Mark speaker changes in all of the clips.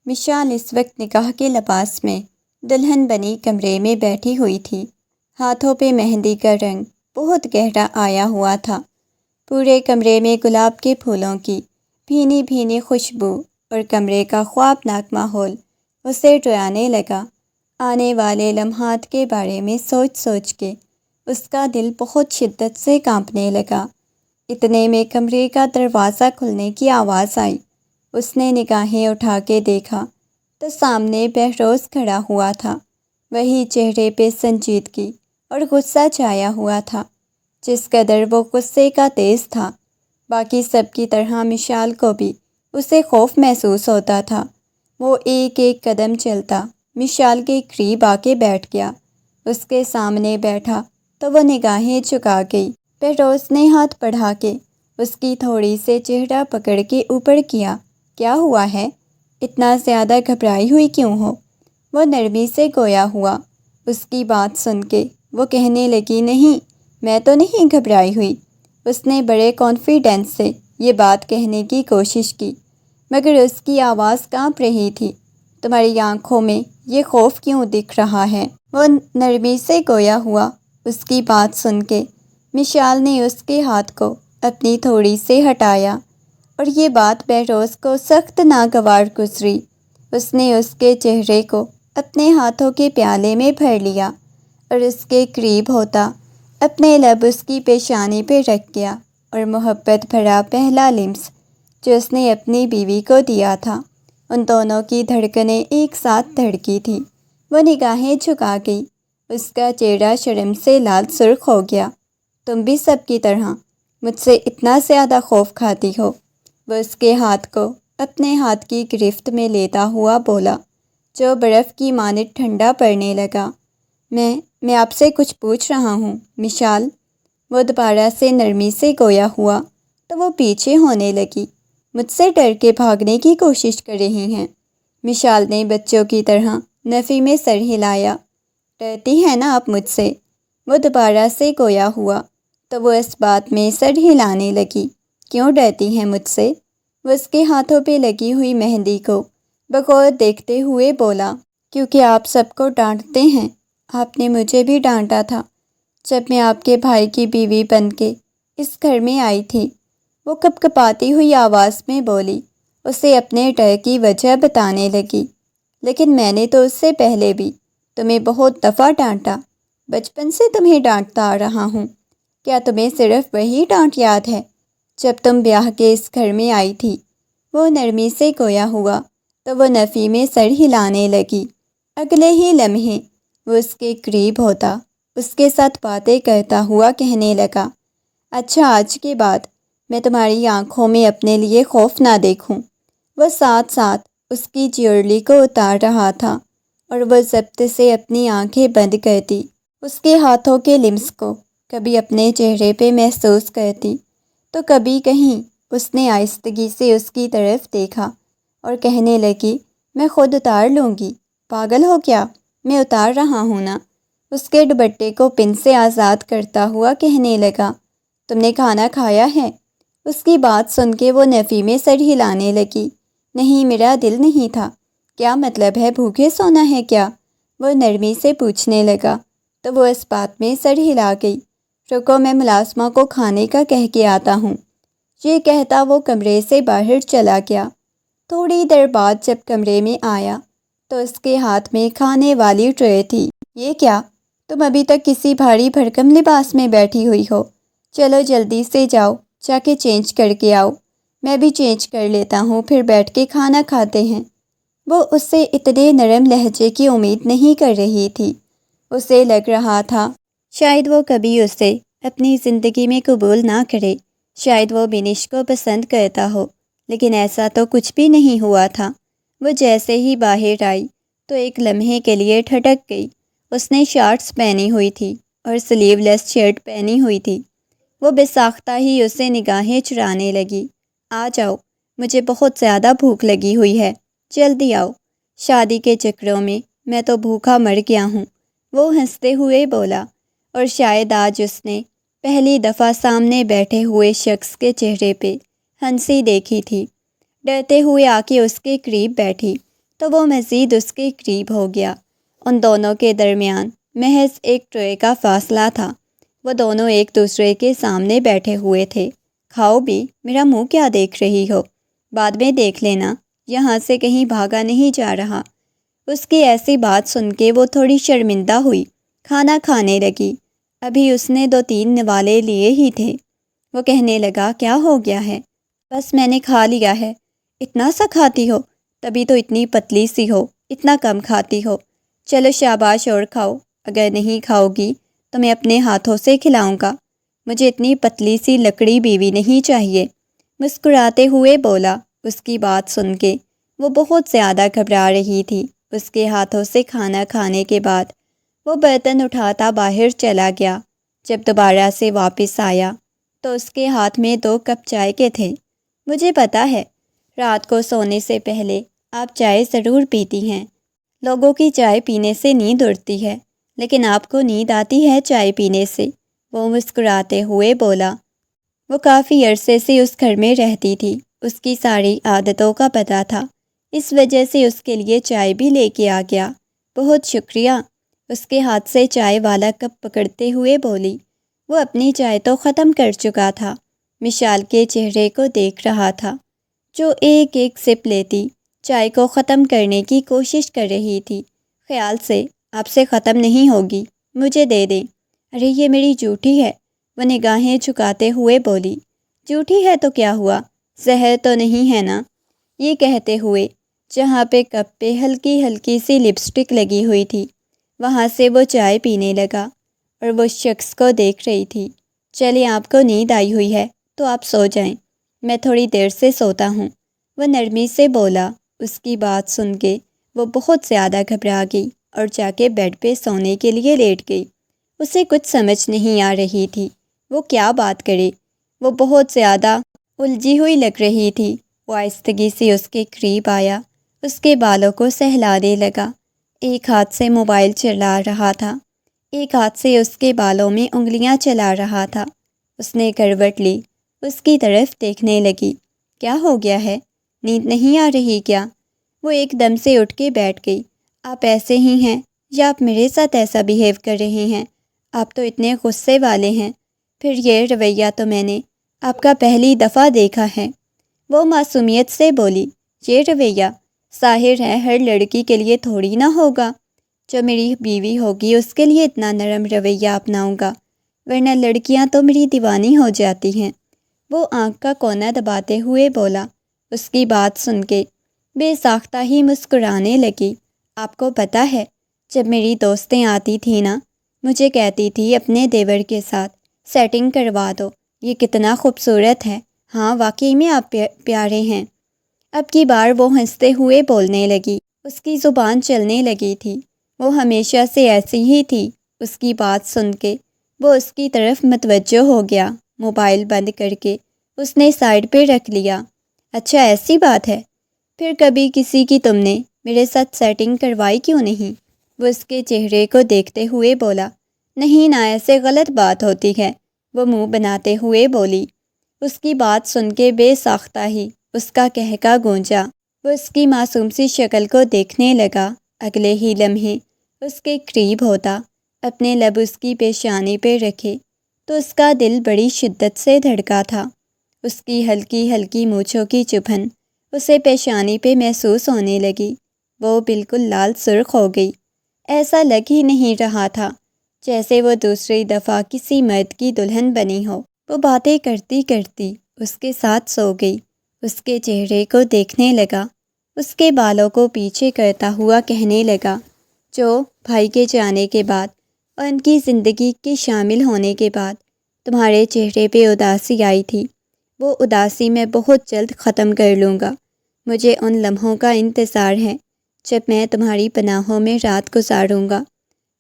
Speaker 1: مشال اس وقت نکاح کے لباس میں دلہن بنی کمرے میں بیٹھی ہوئی تھی۔ ہاتھوں پہ مہندی کا رنگ بہت گہرا آیا ہوا تھا۔ پورے کمرے میں گلاب کے پھولوں کی بھینی بھینی خوشبو اور کمرے کا خوابناک ماحول اسے ڈرانے لگا۔ آنے والے لمحات کے بارے میں سوچ سوچ کے اس کا دل بہت شدت سے کانپنے لگا۔ اتنے میں کمرے کا دروازہ کھلنے کی آواز آئی۔ اس نے نگاہیں اٹھا کے دیکھا تو سامنے بہروز کھڑا ہوا تھا۔ وہی چہرے پہ سنجیدگی اور غصہ چھایا ہوا تھا جس قدر وہ غصے کا تیز تھا۔ باقی سب کی طرح مشال کو بھی اسے خوف محسوس ہوتا تھا۔ وہ ایک ایک قدم چلتا مشال کے قریب آ کے بیٹھ گیا۔ اس کے سامنے بیٹھا تو وہ نگاہیں جھکا گئی۔ بہروز نے ہاتھ بڑھا کے اس کی تھوڑی سے چہرہ پکڑ کے اوپر کیا۔ کیا ہوا ہے؟ اتنا زیادہ گھبرائی ہوئی کیوں ہو؟ وہ نرمی سے گویا ہوا۔ اس کی بات سن کے وہ کہنے لگی، نہیں، میں تو نہیں گھبرائی ہوئی۔ اس نے بڑے کانفیڈنس سے یہ بات کہنے کی کوشش کی مگر اس کی آواز کانپ رہی تھی۔ تمہاری آنکھوں میں یہ خوف کیوں دکھ رہا ہے؟ وہ نرمی سے گویا ہوا۔ اس کی بات سن کے مشال نے اس کے ہاتھ کو اپنی تھوڑی سے ہٹایا اور یہ بات بہروز کو سخت ناگوار گزری۔ اس نے اس کے چہرے کو اپنے ہاتھوں کے پیالے میں بھر لیا اور اس کے قریب ہوتا اپنے لب اس کی پیشانی پہ رکھ گیا اور محبت بھرا پہلا لمس جو اس نے اپنی بیوی کو دیا تھا۔ ان دونوں کی دھڑکنیں ایک ساتھ دھڑکی تھی۔ وہ نگاہیں جھکا گئی۔ اس کا چہرہ شرم سے لال سرخ ہو گیا۔ تم بھی سب کی طرح مجھ سے اتنا زیادہ خوف کھاتی ہو؟ وہ اس کے ہاتھ کو اپنے ہاتھ کی گرفت میں لیتا ہوا بولا جو برف کی مانند ٹھنڈا پڑنے لگا۔ میں آپ سے کچھ پوچھ رہا ہوں مشال۔ وہ دوبارہ سے نرمی سے گویا ہوا تو وہ پیچھے ہونے لگی۔ مجھ سے ڈر کے بھاگنے کی کوشش کر رہی ہیں؟ مشال نے بچوں کی طرح نفی میں سر ہلایا۔ ڈرتی ہے نا آپ مجھ سے؟ وہ دوبارہ سے گویا ہوا تو وہ اس بات میں سر ہلانے لگی۔ کیوں ڈرتی ہیں مجھ سے؟ وہ اس کے ہاتھوں پہ لگی ہوئی مہندی کو بغور دیکھتے ہوئے بولا، کیونکہ آپ سب کو ڈانٹتے ہیں۔ آپ نے مجھے بھی ڈانٹا تھا جب میں آپ کے بھائی کی بیوی بن کے اس گھر میں آئی تھی۔ وہ کپکپاتی ہوئی آواز میں بولی، اسے اپنے ڈر کی وجہ بتانے لگی۔ لیکن میں نے تو اس سے پہلے بھی تمہیں بہت دفعہ ڈانٹا۔ بچپن سے تمہیں ڈانٹتا آ رہا ہوں۔ کیا تمہیں صرف وہی ڈانٹ یاد ہے جب تم بیاہ کے اس گھر میں آئی تھی؟ وہ نرمی سے گویا ہوا تو وہ نفی میں سر ہلانے لگی۔ اگلے ہی لمحے وہ اس کے قریب ہوتا اس کے ساتھ باتیں کرتا ہوا کہنے لگا، اچھا آج کے بعد میں تمہاری آنکھوں میں اپنے لیے خوف نہ دیکھوں۔ وہ ساتھ ساتھ اس کی جیولری کو اتار رہا تھا اور وہ ضبط سے اپنی آنکھیں بند کرتی اس کے ہاتھوں کے لمس کو کبھی اپنے چہرے پہ محسوس کرتی تو کبھی کہیں۔ اس نے آہستگی سے اس کی طرف دیکھا اور کہنے لگی، میں خود اتار لوں گی۔ پاگل ہو کیا؟ میں اتار رہا ہوں نا۔ اس کے دوپٹے کو پن سے آزاد کرتا ہوا کہنے لگا، تم نے کھانا کھایا ہے؟ اس کی بات سن کے وہ نفی میں سر ہلانے لگی، نہیں، میرا دل نہیں تھا۔ کیا مطلب ہے، بھوکے سونا ہے کیا؟ وہ نرمی سے پوچھنے لگا تو وہ اس بات میں سر ہلا گئی، رکو میں ملازمہ کو کھانے کا کہہ کے آتا ہوں۔ یہ کہتا وہ کمرے سے باہر چلا گیا۔ تھوڑی دیر بعد جب کمرے میں آیا تو اس کے ہاتھ میں کھانے والی ٹرے تھی۔ یہ کیا؟ تم ابھی تک کسی بھاری بھرکم لباس میں بیٹھی ہوئی ہو؟ چلو جلدی سے جاؤ، جا کے چینج کر کے آؤ۔ میں بھی چینج کر لیتا ہوں، پھر بیٹھ کے کھانا کھاتے ہیں۔ وہ اس سے اتنے نرم لہجے کی امید نہیں کر رہی تھی۔ اسے لگ رہا تھا شاید وہ کبھی اسے اپنی زندگی میں قبول نہ کرے، شاید وہ بینش کو پسند کرتا ہو، لیکن ایسا تو کچھ بھی نہیں ہوا تھا۔ وہ جیسے ہی باہر آئی تو ایک لمحے کے لیے ٹھٹک گئی۔ اس نے شارٹس پہنی ہوئی تھی اور سلیو لیس شرٹ پہنی ہوئی تھی۔ وہ بساختہ ہی اسے نگاہیں چرانے لگی۔ آ جاؤ، مجھے بہت زیادہ بھوک لگی ہوئی ہے، جلدی آؤ۔ شادی کے چکروں میں تو بھوکا مر گیا ہوں، وہ ہنستے ہوئے بولا، اور شاید آج اس نے پہلی دفعہ سامنے بیٹھے ہوئے شخص کے چہرے پہ ہنسی دیکھی تھی۔ ڈرتے ہوئے آ کے اس کے قریب بیٹھی تو وہ مزید اس کے قریب ہو گیا۔ ان دونوں کے درمیان محض ایک ٹرے کا فاصلہ تھا۔ وہ دونوں ایک دوسرے کے سامنے بیٹھے ہوئے تھے۔ کھاؤ بھی، میرا منہ کیا دیکھ رہی ہو؟ بعد میں دیکھ لینا، یہاں سے کہیں بھاگا نہیں جا رہا۔ اس کی ایسی بات سن کے وہ تھوڑی شرمندہ ہوئی، کھانا کھانے لگی۔ ابھی اس نے 2-3 نوالے لیے ہی تھے۔ وہ کہنے لگا، کیا ہو گیا ہے؟ بس میں نے کھا لیا ہے۔ اتنا سا کھاتی ہو؟ تبھی تو اتنی پتلی سی ہو، اتنا کم کھاتی ہو۔ چلو شاباش، اور کھاؤ۔ اگر نہیں کھاؤ گی تو میں اپنے ہاتھوں سے کھلاؤں گا۔ مجھے اتنی پتلی سی لکڑی بیوی نہیں چاہیے، مسکراتے ہوئے بولا۔ اس کی بات سن کے وہ بہت زیادہ گھبرا رہی تھی۔ اس کے ہاتھوں سے کھانا کھانے کے بعد وہ برتن اٹھاتا باہر چلا گیا۔ جب دوبارہ سے واپس آیا تو اس کے ہاتھ میں 2 کپ چائے کے تھے۔ مجھے پتا ہے، رات کو سونے سے پہلے آپ چائے ضرور پیتی ہیں۔ لوگوں کی چائے پینے سے نیند اڑتی ہے، لیکن آپ کو نیند آتی ہے چائے پینے سے، وہ مسکراتے ہوئے بولا۔ وہ کافی عرصے سے اس گھر میں رہتی تھی، اس کی ساری عادتوں کا پتہ تھا، اس وجہ سے اس کے لیے چائے بھی لے کے آ گیا۔ بہت شکریہ، اس کے ہاتھ سے چائے والا کپ پکڑتے ہوئے بولی۔ وہ اپنی چائے تو ختم کر چکا تھا، مشال کے چہرے کو دیکھ رہا تھا، جو ایک ایک سپ لیتی چائے کو ختم کرنے کی کوشش کر رہی تھی۔ خیال سے آپ سے ختم نہیں ہوگی، مجھے دے دیں۔ ارے یہ میری جوٹھی ہے، وہ نگاہیں جھکاتے ہوئے بولی۔ جوٹھی ہے تو کیا ہوا، زہر تو نہیں ہے نا؟ یہ کہتے ہوئے جہاں پہ کپ پہ ہلکی ہلکی سی لپسٹک لگی ہوئی تھی، وہاں سے وہ چائے پینے لگا اور وہ شخص کو دیکھ رہی تھی۔ چلیں، آپ کو نیند آئی ہوئی ہے تو آپ سو جائیں، میں تھوڑی دیر سے سوتا ہوں، وہ نرمی سے بولا۔ اس کی بات سن کے وہ بہت زیادہ گھبرا گئی اور جا کے بیڈ پہ سونے کے لیے لیٹ گئی۔ اسے کچھ سمجھ نہیں آ رہی تھی، وہ کیا بات کرے۔ وہ بہت زیادہ الجھی ہوئی لگ رہی تھی۔ وہ آہستگی سے اس کے قریب آیا، اس کے بالوں کو سہلانے لگا۔ ایک ہاتھ سے موبائل چلا رہا تھا، ایک ہاتھ سے اس کے بالوں میں انگلیاں چلا رہا تھا۔ اس نے کروٹ لی، اس کی طرف دیکھنے لگی۔ کیا ہو گیا ہے، نیند نہیں آ رہی کیا؟ وہ ایک دم سے اٹھ کے بیٹھ گئی۔ آپ ایسے ہی ہیں یا آپ میرے ساتھ ایسا بیہیو کر رہے ہیں؟ آپ تو اتنے غصے والے ہیں، پھر یہ رویہ تو میں نے آپ کا پہلی دفعہ دیکھا ہے، وہ معصومیت سے بولی۔ یہ رویہ ظاہر ہے ہر لڑکی کے لیے تھوڑی نہ ہوگا، جو میری بیوی ہوگی اس کے لیے اتنا نرم رویہ اپناؤں گا، ورنہ لڑکیاں تو میری دیوانی ہو جاتی ہیں، وہ آنکھ کا کونا دباتے ہوئے بولا۔ اس کی بات سن کے بے ساختہ ہی مسکرانے لگی۔ آپ کو پتہ ہے، جب میری دوستیں آتی تھیں نا، مجھے کہتی تھی اپنے دیور کے ساتھ سیٹنگ کروا دو، یہ کتنا خوبصورت ہے، ہاں واقعی میں آپ پیارے ہیں۔ اب کی بار وہ ہنستے ہوئے بولنے لگی، اس کی زبان چلنے لگی تھی، وہ ہمیشہ سے ایسی ہی تھی۔ اس کی بات سن کے وہ اس کی طرف متوجہ ہو گیا۔ موبائل بند کر کے اس نے سائڈ پہ رکھ لیا۔ اچھا ایسی بات ہے، پھر کبھی کسی کی تم نے میرے ساتھ سیٹنگ کروائی کیوں نہیں؟ وہ اس کے چہرے کو دیکھتے ہوئے بولا۔ نہیں نا، ایسے غلط بات ہوتی ہے، وہ منہ بناتے ہوئے بولی۔ اس کی بات سن کے بے ساختہ ہی اس کا کہکا گونجا۔ وہ اس کی معصوم سی شکل کو دیکھنے لگا۔ اگلے ہی لمحے اس کے قریب ہوتا، اپنے لب اس کی پیشانی پہ رکھے تو اس کا دل بڑی شدت سے دھڑکا تھا۔ اس کی ہلکی ہلکی مونچھوں کی چبھن اسے پیشانی پہ محسوس ہونے لگی۔ وہ بالکل لال سرخ ہو گئی، ایسا لگ ہی نہیں رہا تھا جیسے وہ دوسری دفعہ کسی مرد کی دلہن بنی ہو۔ وہ باتیں کرتی کرتی اس کے ساتھ سو گئی، اس کے چہرے کو دیکھنے لگا، اس کے بالوں کو پیچھے کرتا ہوا کہنے لگا، جو بھائی کے جانے کے بعد اور ان کی زندگی کے شامل ہونے کے بعد تمہارے چہرے پہ اداسی آئی تھی، وہ اداسی میں بہت جلد ختم کر لوں گا۔ مجھے ان لمحوں کا انتظار ہے جب میں تمہاری پناہوں میں رات گزاروں گا۔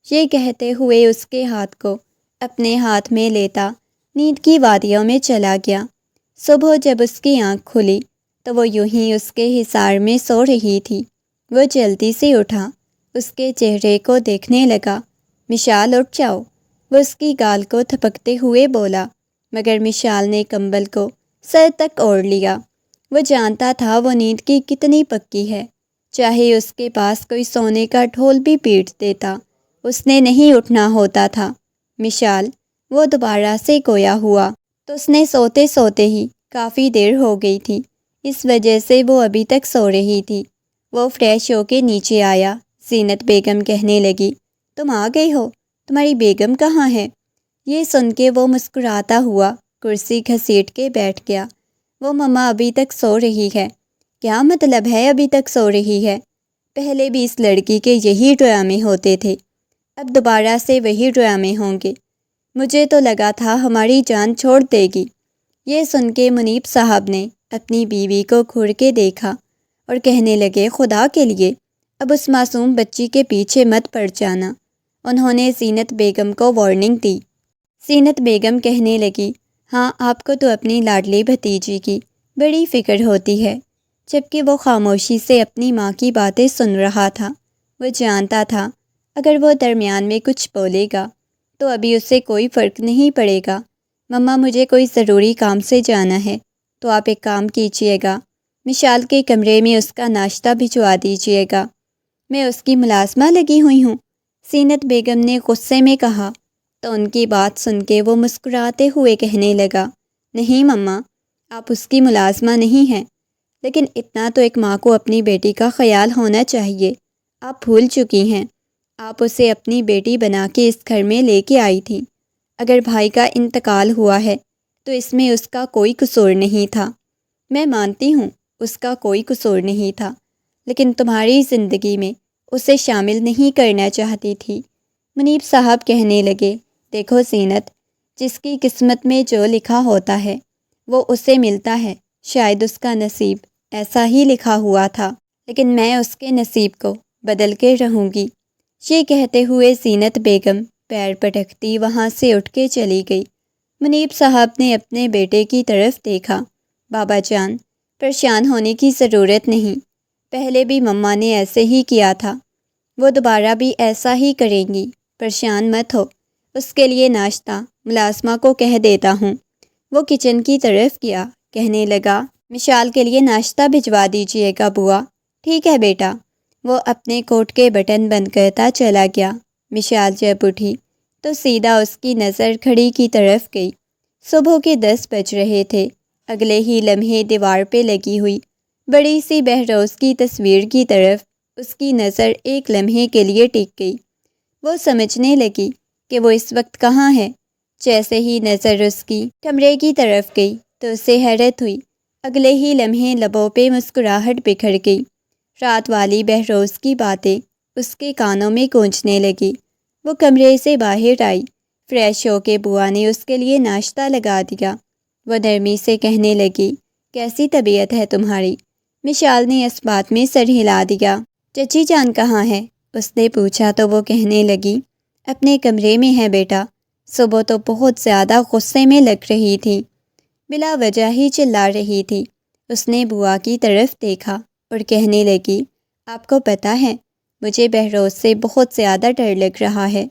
Speaker 1: یہ کہتے ہوئے اس کے ہاتھ کو اپنے ہاتھ میں لیتا نیند کی وادیوں میں چلا گیا۔ صبح جب اس کی آنکھ کھلی تو وہ یوں ہی اس کے حصار میں سو رہی تھی۔ وہ جلدی سے اٹھا، اس کے چہرے کو دیکھنے لگا۔ مشال اٹھ جاؤ، وہ اس کی گال کو تھپکتے ہوئے بولا، مگر مشال نے کمبل کو سر تک اوڑھ لیا۔ وہ جانتا تھا وہ نیند کی کتنی پکی ہے۔ چاہے اس کے پاس کوئی سونے کا ڈھول بھی پیٹ دیتا، اس نے نہیں اٹھنا ہوتا تھا۔ مشال، وہ دوبارہ سے گویا ہوا تو اس نے سوتے سوتے ہی کافی دیر ہو گئی تھی، اس وجہ سے وہ ابھی تک سو رہی تھی۔ وہ فریش ہو کے نیچے آیا۔ زینت بیگم کہنے لگی، تم آ گئی ہو، تمہاری بیگم کہاں ہے؟ یہ سن کے وہ مسکراتا ہوا کرسی گھسیٹ کے بیٹھ گیا۔ وہ مما ابھی تک سو رہی ہے؟ کیا مطلب ہے ابھی تک سو رہی ہے؟ پہلے بھی اس لڑکی کے یہی ڈرامے ہوتے تھے، اب دوبارہ سے وہی ڈرامے ہوں گے۔ مجھے تو لگا تھا ہماری جان چھوڑ دے گی۔ یہ سن کے منیب صاحب نے اپنی بیوی کو گھور کے دیکھا اور کہنے لگے، خدا کے لیے اب اس معصوم بچی کے پیچھے مت پڑ جانا۔ انہوں نے زینت بیگم کو وارننگ دی۔ زینت بیگم کہنے لگی، ہاں آپ کو تو اپنی لاڈلی بھتیجی کی بڑی فکر ہوتی ہے، جبکہ وہ خاموشی سے اپنی ماں کی باتیں سن رہا تھا۔ وہ جانتا تھا اگر وہ درمیان میں کچھ بولے گا تو ابھی اس سے کوئی فرق نہیں پڑے گا۔ مما مجھے کوئی ضروری کام سے جانا ہے، تو آپ ایک کام کیجیے گا، مشال کے کمرے میں اس کا ناشتہ بھجوا دیجیے گا، میں اس کی ملازمہ لگی ہوئی ہوں۔ زینت بیگم نے غصے میں کہا تو ان کی بات سن کے وہ مسکراتے ہوئے کہنے لگا، نہیں مما، آپ اس کی ملازمہ نہیں ہیں، لیکن اتنا تو ایک ماں کو اپنی بیٹی کا خیال ہونا چاہیے۔ آپ بھول چکی ہیں، آپ اسے اپنی بیٹی بنا کے اس گھر میں لے کے آئی تھی۔ اگر بھائی کا انتقال ہوا ہے تو اس میں اس کا کوئی قصور نہیں تھا، میں مانتی ہوں اس کا کوئی قصور نہیں تھا، لیکن تمہاری زندگی میں اسے شامل نہیں کرنا چاہتی تھی۔ منیب صاحب کہنے لگے، دیکھو زینت، جس کی قسمت میں جو لکھا ہوتا ہے وہ اسے ملتا ہے، شاید اس کا نصیب ایسا ہی لکھا ہوا تھا، لیکن میں اس کے نصیب کو بدل کے رہوں گی۔ یہ کہتے ہوئے زینت بیگم پیر پٹکتی وہاں سے اٹھ کے چلی گئی۔ منیب صاحب نے اپنے بیٹے کی طرف دیکھا، بابا جان، پریشان ہونے کی ضرورت نہیں، پہلے بھی مما نے ایسے ہی کیا تھا، وہ دوبارہ بھی ایسا ہی کریں گی، پریشان مت ہو، اس کے لیے ناشتہ ملازمہ کو کہہ دیتا ہوں۔ وہ کچن کی طرف گیا، کہنے لگا، مشال کے لیے ناشتہ بھجوا دیجیے گا بوا۔ ٹھیک ہے بیٹا۔ وہ اپنے کوٹ کے بٹن بند کرتا چلا گیا۔ مشال جب اٹھی تو سیدھا اس کی نظر گھڑی کی طرف گئی۔ صبح کے 10 بج رہے تھے۔ اگلے ہی لمحے دیوار پہ لگی ہوئی بڑی سی بہروز کی تصویر کی طرف اس کی نظر ایک لمحے کے لیے ٹک گئی۔ وہ سمجھنے لگی کہ وہ اس وقت کہاں ہے۔ جیسے ہی نظر اس کی کمرے کی طرف گئی تو اسے حیرت ہوئی، اگلے ہی لمحے لبوں پہ مسکراہٹ بکھر گئی۔ رات والی بہروز کی باتیں اس کے کانوں میں گونجنے لگی۔ وہ کمرے سے باہر آئی، فریش ہو کے بوا نے اس کے لیے ناشتہ لگا دیا۔ وہ نرمی سے کہنے لگی، کیسی طبیعت ہے تمہاری؟ مشال نے اس بات میں سر ہلا دیا۔ چچی جان کہاں ہے؟ اس نے پوچھا تو وہ کہنے لگی، اپنے کمرے میں ہے بیٹا۔ صبح تو بہت زیادہ غصے میں لگ رہی تھی، بلا وجہ ہی چلا رہی تھی۔ اس نے بوا کی طرف دیکھا اور کہنے لگی، آپ کو پتہ ہے مجھے بہروز سے بہت زیادہ ڈر لگ رہا ہے۔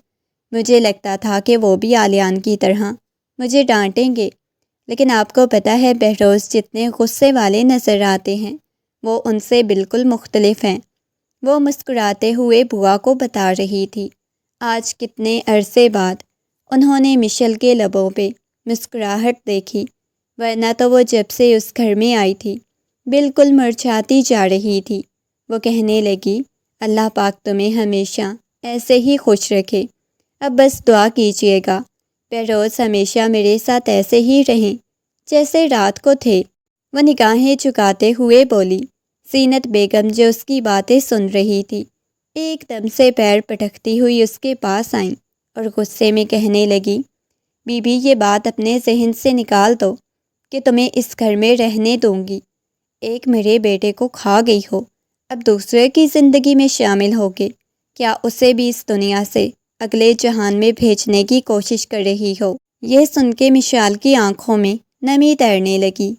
Speaker 1: مجھے لگتا تھا کہ وہ بھی آلیان کی طرح مجھے ڈانٹیں گے، لیکن آپ کو پتہ ہے بہروز جتنے غصے والے نظر آتے ہیں وہ ان سے بالکل مختلف ہیں۔ وہ مسکراتے ہوئے بوا کو بتا رہی تھی۔ آج کتنے عرصے بعد انہوں نے مشل کے لبوں پہ مسکراہٹ دیکھی، ورنہ تو وہ جب سے اس گھر میں آئی تھی بالکل مرجھاتی جا رہی تھی۔ وہ کہنے لگی، اللہ پاک تمہیں ہمیشہ ایسے ہی خوش رکھے، اب بس دعا کیجیے گا بہروز ہمیشہ میرے ساتھ ایسے ہی رہیں جیسے رات کو تھے۔ وہ نگاہیں چکاتے ہوئے بولی۔ زینت بیگم جو اس کی باتیں سن رہی تھی ایک دم سے پیر پٹکتی ہوئی اس کے پاس آئیں اور غصے میں کہنے لگی، بی بی یہ بات اپنے ذہن سے نکال دو کہ تمہیں اس گھر میں رہنے دوں گی۔ ایک میرے بیٹے کو کھا گئی ہو، اب دوسرے کی زندگی میں شامل ہو کے کیا اسے بھی اس دنیا سے اگلے جہان میں بھیجنے کی کوشش کر رہی ہو؟ یہ سن کے مشال کی آنکھوں میں نمی تیرنے لگی۔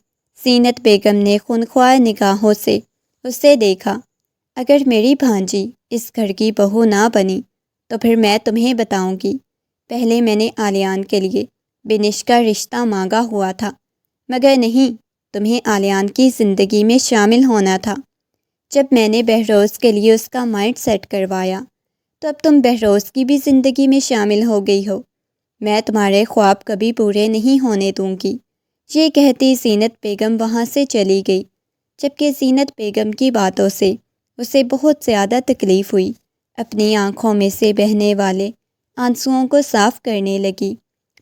Speaker 1: زینت بیگم نے خونخوار نگاہوں سے اسے دیکھا، اگر میری بھانجی اس گھر کی بہو نہ بنی تو پھر میں تمہیں بتاؤں گی۔ پہلے میں نے آلیان کے لیے بنش کا رشتہ مانگا ہوا تھا، مگر نہیں، تمہیں آلیان کی زندگی میں شامل ہونا تھا۔ جب میں نے بہروز کے لیے اس کا مائنڈ سیٹ کروایا تو اب تم بہروز کی بھی زندگی میں شامل ہو گئی ہو۔ میں تمہارے خواب کبھی پورے نہیں ہونے دوں گی۔ یہ کہتی زینت بیگم وہاں سے چلی گئی، جبکہ زینت بیگم کی باتوں سے اسے بہت زیادہ تکلیف ہوئی۔ اپنی آنکھوں میں سے بہنے والے آنسوؤں کو صاف کرنے لگی۔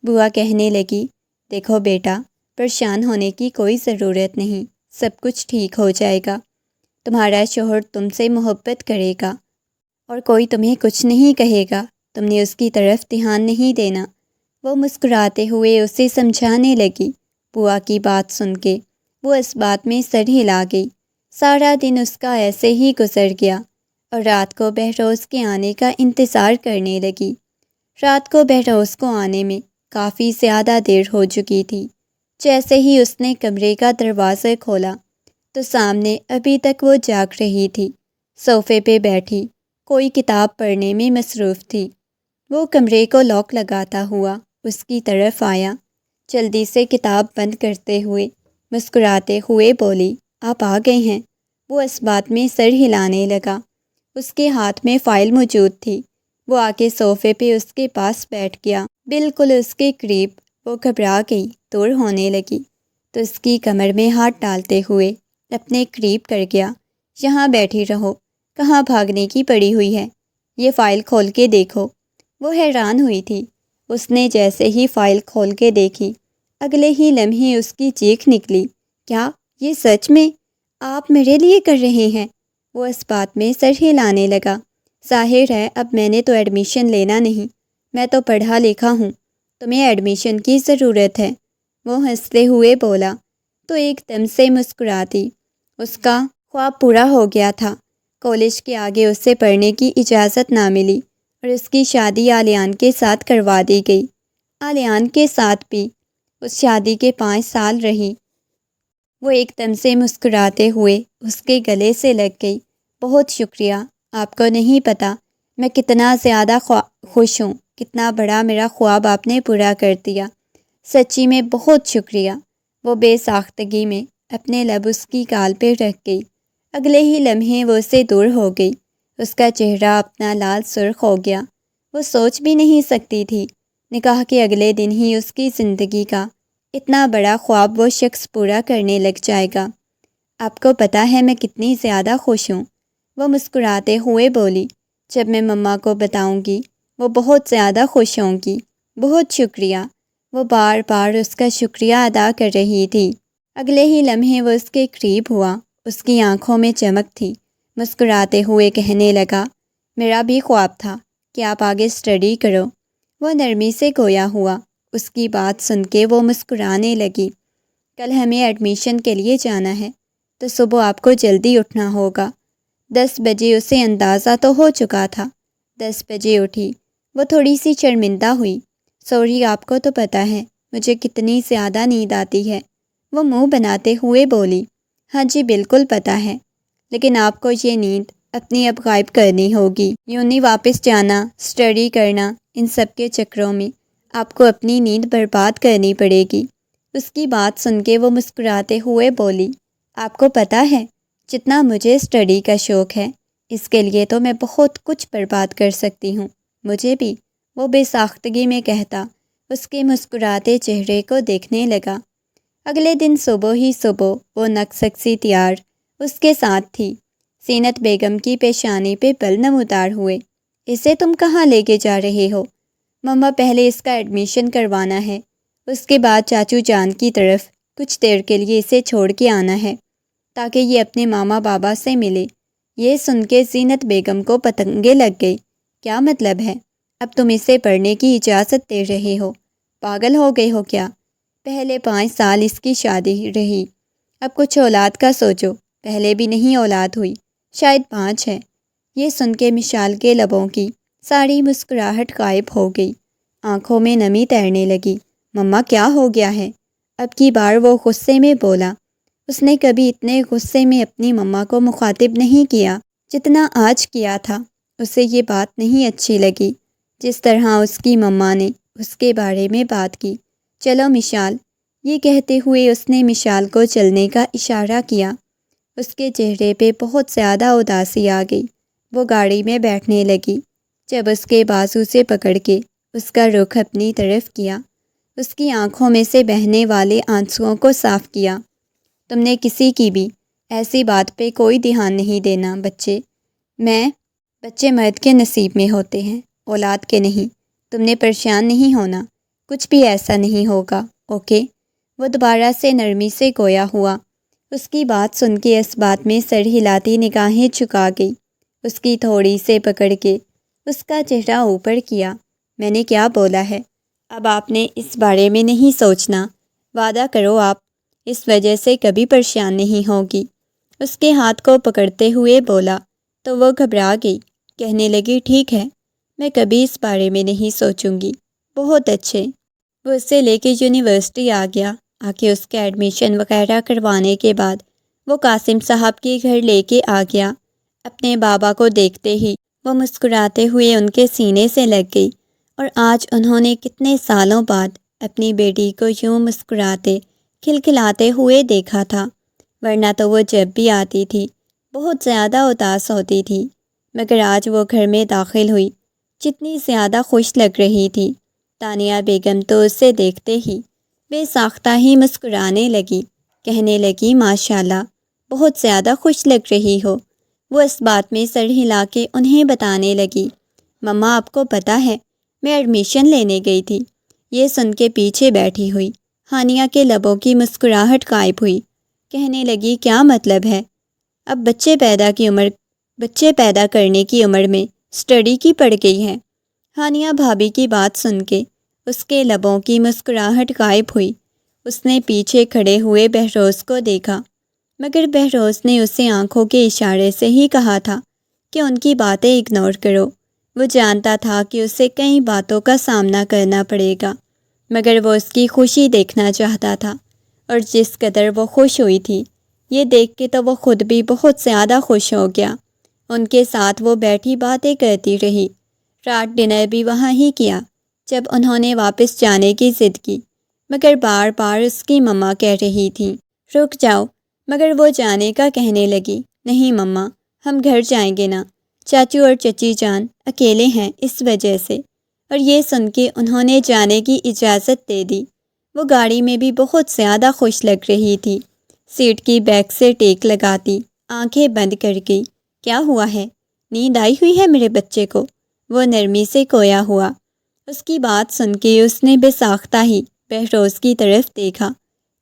Speaker 1: بوا کہنے لگی، دیکھو بیٹا، پریشان ہونے کی کوئی ضرورت نہیں، سب کچھ ٹھیک ہو جائے گا۔ تمہارا شوہر تم سے محبت کرے گا اور کوئی تمہیں کچھ نہیں کہے گا، تم نے اس کی طرف دھیان نہیں دینا۔ وہ مسکراتے ہوئے اسے سمجھانے لگی۔ بوا کی بات سن کے وہ اس بات میں سر ہلا گئی۔ سارا دن اس کا ایسے ہی گزر گیا اور رات کو بہروز کے آنے کا انتظار کرنے لگی۔ رات کو بہروز کو آنے میں کافی زیادہ دیر ہو چکی تھی۔ جیسے ہی اس نے کمرے کا دروازہ کھولا تو سامنے ابھی تک وہ جاگ رہی تھی، صوفے پہ بیٹھی کوئی کتاب پڑھنے میں مصروف تھی۔ وہ کمرے کو لاک لگاتا ہوا اس کی طرف آیا، جلدی سے کتاب بند کرتے ہوئے مسکراتے ہوئے بولی، آپ آ گئے ہیں۔ وہ اس بات میں سر ہلانے لگا۔ اس کے ہاتھ میں فائل موجود تھی۔ وہ آ کے صوفے پہ اس کے پاس بیٹھ گیا، بالکل اس کے قریب۔ وہ گھبرا گئی، دور ہونے لگی تو اس کی کمر میں ہاتھ ڈالتے ہوئے اپنے قریب کر گیا۔ یہاں بیٹھی رہو، کہاں بھاگنے کی پڑی ہوئی ہے، یہ فائل کھول کے دیکھو۔ وہ حیران ہوئی تھی۔ اس نے جیسے ہی فائل کھول کے دیکھی، اگلے ہی لمحے اس کی چیخ نکلی، کیا یہ سچ میں آپ میرے لیے کر رہے ہیں؟ وہ اس بات میں سر ہلانے لگا۔ ظاہر ہے اب میں نے تو ایڈمیشن لینا نہیں، میں تو پڑھا لکھا ہوں، تمہیں ایڈمیشن کی ضرورت ہے۔ وہ ہنستے ہوئے بولا تو ایک دم سے مسکراتی۔ اس کا خواب پورا ہو گیا تھا۔ کالج کے آگے اسے پڑھنے کی اجازت نہ ملی اور اس کی شادی علیان کے ساتھ کروا دی گئی۔ علیان کے ساتھ بھی اس شادی کے 5 سال رہی۔ وہ ایک دم سے مسکراتے ہوئے اس کے گلے سے لگ گئی۔ بہت شکریہ، آپ کو نہیں پتہ میں کتنا زیادہ خوش ہوں، کتنا بڑا میرا خواب آپ نے پورا کر دیا، سچی میں بہت شکریہ۔ وہ بے ساختگی میں اپنے لب اس کی گال پہ رکھ گئی۔ اگلے ہی لمحے وہ اسے دور ہو گئی۔ اس کا چہرہ اپنا لال سرخ ہو گیا۔ وہ سوچ بھی نہیں سکتی تھی نکاح کے اگلے دن ہی اس کی زندگی کا اتنا بڑا خواب وہ شخص پورا کرنے لگ جائے گا۔ آپ کو پتہ ہے میں کتنی زیادہ خوش ہوں، وہ مسکراتے ہوئے بولی۔ جب میں مما کو بتاؤں گی وہ بہت زیادہ خوش ہوں گی۔ بہت شکریہ، وہ بار بار اس کا شکریہ ادا کر رہی تھی۔ اگلے ہی لمحے وہ اس کے قریب ہوا، اس کی آنکھوں میں چمک تھی۔ مسکراتے ہوئے کہنے لگا، میرا بھی خواب تھا کہ آپ آگے اسٹڈی کرو۔ وہ نرمی سے گویا ہوا۔ اس کی بات سن کے وہ مسکرانے لگی۔ کل ہمیں ایڈمیشن کے لیے جانا ہے تو صبح آپ کو جلدی اٹھنا ہوگا۔ 10 بجے اسے اندازہ تو ہو چکا تھا۔ 10 بجے اٹھی۔ وہ تھوڑی سی شرمندہ ہوئی۔ سوری، آپ کو تو پتہ ہے مجھے کتنی زیادہ نیند آتی ہے۔ وہ منہ بناتے ہوئے بولی، ہاں جی بالکل پتہ ہے، لیکن آپ کو یہ نیند اپنی اب غائب کرنی ہوگی۔ یوں نہیں واپس جانا، اسٹڈی کرنا، ان سب کے چکروں میں آپ کو اپنی نیند برباد کرنی پڑے گی۔ اس کی بات سن کے وہ مسکراتے ہوئے بولی، آپ کو پتہ ہے جتنا مجھے اسٹڈی کا شوق ہے، اس کے لیے تو میں بہت کچھ برباد کر سکتی ہوں، مجھے بھی۔ وہ بے ساختگی میں کہتا اس کے مسکراتے چہرے کو دیکھنے لگا۔ اگلے دن صبح ہی صبح وہ نکسکسی تیار اس کے ساتھ تھی۔ زینت بیگم کی پیشانی پہ بل نمودار ہوئے۔ اسے تم کہاں لے کے جا رہے ہو؟ مما پہلے اس کا ایڈمیشن کروانا ہے، اس کے بعد چاچو جان کی طرف کچھ دیر کے لیے اسے چھوڑ کے آنا ہے تاکہ یہ اپنے ماما بابا سے ملے۔ یہ سن کے زینت بیگم کو پتنگے لگ گئی۔ کیا مطلب ہے؟ اب تم اسے پڑھنے کی اجازت دے رہے ہو؟ پاگل ہو گئے ہو کیا؟ پہلے 5 سال اس کی شادی رہی، اب کچھ اولاد کا سوچو۔ پہلے بھی نہیں اولاد ہوئی، شاید 5 ہے۔ یہ سن کے مشال کے لبوں کی ساری مسکراہٹ غائب ہو گئی، آنکھوں میں نمی تیرنے لگی۔ مما کیا ہو گیا ہے؟ اب کی بار وہ غصے میں بولا۔ اس نے کبھی اتنے غصے میں اپنی مما کو مخاطب نہیں کیا جتنا آج کیا تھا۔ اسے یہ بات نہیں اچھی لگی جس طرح اس کی مما نے اس کے بارے میں بات کی۔ چلو مشال، یہ کہتے ہوئے اس نے مشال کو چلنے کا اشارہ کیا۔ اس کے چہرے پہ بہت زیادہ اداسی آ گئی۔ وہ گاڑی میں بیٹھنے لگی۔ جب اس کے بازو سے پکڑ کے اس کا رخ اپنی طرف کیا، اس کی آنکھوں میں سے بہنے والے آنسوؤں کو صاف کیا۔ تم نے کسی کی بھی ایسی بات پہ کوئی دھیان نہیں دینا بچے۔ بچے مرد کے نصیب میں ہوتے ہیں، اولاد کے نہیں۔ تم نے پریشان نہیں ہونا، کچھ بھی ایسا نہیں ہوگا، اوکے؟ وہ دوبارہ سے نرمی سے گویا ہوا۔ اس کی بات سن کے اس بات میں سر ہلاتی نگاہیں چکا گئی۔ اس کی تھوڑی سے پکڑ کے اس کا چہرہ اوپر کیا۔ میں نے کیا بولا ہے؟ اب آپ نے اس بارے میں نہیں سوچنا، وعدہ کرو آپ اس وجہ سے کبھی پریشان نہیں ہوگی۔ اس کے ہاتھ کو پکڑتے ہوئے بولا تو وہ گھبرا گئی، کہنے لگی ٹھیک ہے، میں کبھی اس بارے میں نہیں سوچوں گی۔ بہت اچھے۔ وہ اسے لے کے یونیورسٹی آ گیا۔ آ کے اس کے ایڈمیشن وغیرہ کروانے کے بعد وہ قاسم صاحب کے گھر لے کے آ گیا۔ اپنے بابا کو دیکھتے ہی وہ مسکراتے ہوئے ان کے سینے سے لگ گئی، اور آج انہوں نے کتنے سالوں بعد اپنی بیٹی کو یوں مسکراتے کھلکھلاتے ہوئے دیکھا تھا، ورنہ تو وہ جب بھی آتی تھی بہت زیادہ اداس ہوتی تھی، مگر آج وہ گھر میں داخل ہوئی جتنی زیادہ خوش لگ رہی تھی۔ تانیہ بیگم تو اسے دیکھتے ہی بے ساختہ ہی مسکرانے لگی، کہنے لگی ماشاءاللہ بہت زیادہ خوش لگ رہی ہو۔ وہ اس بات میں سر ہلا کے انہیں بتانے لگی، مما آپ کو پتہ ہے میں ایڈمیشن لینے گئی تھی۔ یہ سن کے پیچھے بیٹھی ہوئی ہانیہ کے لبوں کی مسکراہٹ غائب ہوئی، کہنے لگی کیا مطلب ہے؟ اب بچے پیدا کرنے کی عمر میں اسٹڈی کی پڑ گئی ہے۔ ہانیہ بھابھی کی بات سن کے اس کے لبوں کی مسکراہٹ غائب ہوئی۔ اس نے پیچھے کھڑے ہوئے بہروز کو دیکھا، مگر بہروز نے اسے آنکھوں کے اشارے سے ہی کہا تھا کہ ان کی باتیں اگنور کرو۔ وہ جانتا تھا کہ اسے کئی باتوں کا سامنا کرنا پڑے گا، مگر وہ اس کی خوشی دیکھنا چاہتا تھا، اور جس قدر وہ خوش ہوئی تھی یہ دیکھ کے تو وہ خود بھی بہت زیادہ خوش ہو گیا۔ ان کے ساتھ وہ بیٹھی باتیں کرتی رہی۔ رات ڈنر بھی وہاں ہی کیا۔ جب انہوں نے واپس جانے کی ضد کی، مگر بار بار اس کی مما کہہ رہی تھی رک جاؤ، مگر وہ جانے کا کہنے لگی نہیں مما، ہم گھر جائیں گے نا، چاچو اور چچی جان اکیلے ہیں اس وجہ سے۔ اور یہ سن کے انہوں نے جانے کی اجازت دے دی۔ وہ گاڑی میں بھی بہت زیادہ خوش لگ رہی تھی۔ سیٹ کی بیک سے ٹیک لگاتی آنکھیں بند کر گئی۔ کیا ہوا ہے؟ نیند آئی ہوئی ہے میرے بچے کو؟ وہ نرمی سے کویا ہوا۔ اس کی بات سن کے اس نے بے ساختہ ہی بہروز کی طرف دیکھا۔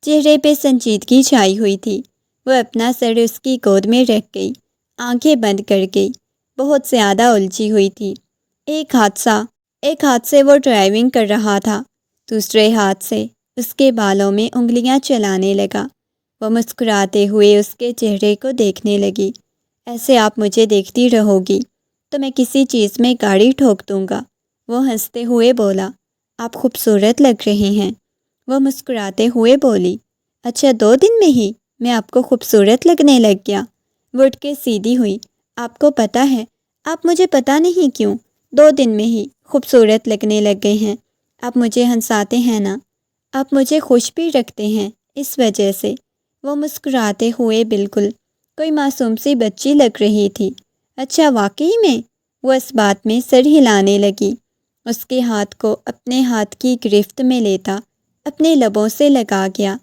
Speaker 1: چہرے پہ سنجیدگی چھائی ہوئی تھی۔ وہ اپنا سر اس کی گود میں رکھ گئی، آنکھیں بند کر گئی، بہت زیادہ الجھی ہوئی تھی۔ ایک ہاتھ سے وہ ڈرائیونگ کر رہا تھا، دوسرے ہاتھ سے اس کے بالوں میں انگلیاں چلانے لگا۔ وہ مسکراتے ہوئے اس کے چہرے کو دیکھنے لگی۔ ایسے آپ مجھے دیکھتی رہو گی تو میں کسی چیز میں گاڑی ٹھوک دوں گا۔ وہ ہنستے ہوئے بولا آپ خوبصورت لگ رہے ہیں۔ وہ مسکراتے ہوئے بولی اچھا 2 دن میں ہی میں آپ کو خوبصورت لگنے لگ گیا؟ وہ اٹھ کے سیدھی ہوئی۔ آپ کو پتہ ہے آپ مجھے پتہ نہیں کیوں 2 دن میں ہی خوبصورت لگنے لگ گئے ہیں۔ آپ مجھے ہنساتے ہیں نا، آپ مجھے خوش بھی رکھتے ہیں اس وجہ سے۔ وہ مسکراتے ہوئے بالکل کوئی معصوم سی بچی لگ رہی تھی۔ اچھا واقعی میں؟ وہ اس بات میں سر ہلانے لگی۔ اس کے ہاتھ کو اپنے ہاتھ کی گرفت میں لیتا اپنے لبوں سے لگا گیا۔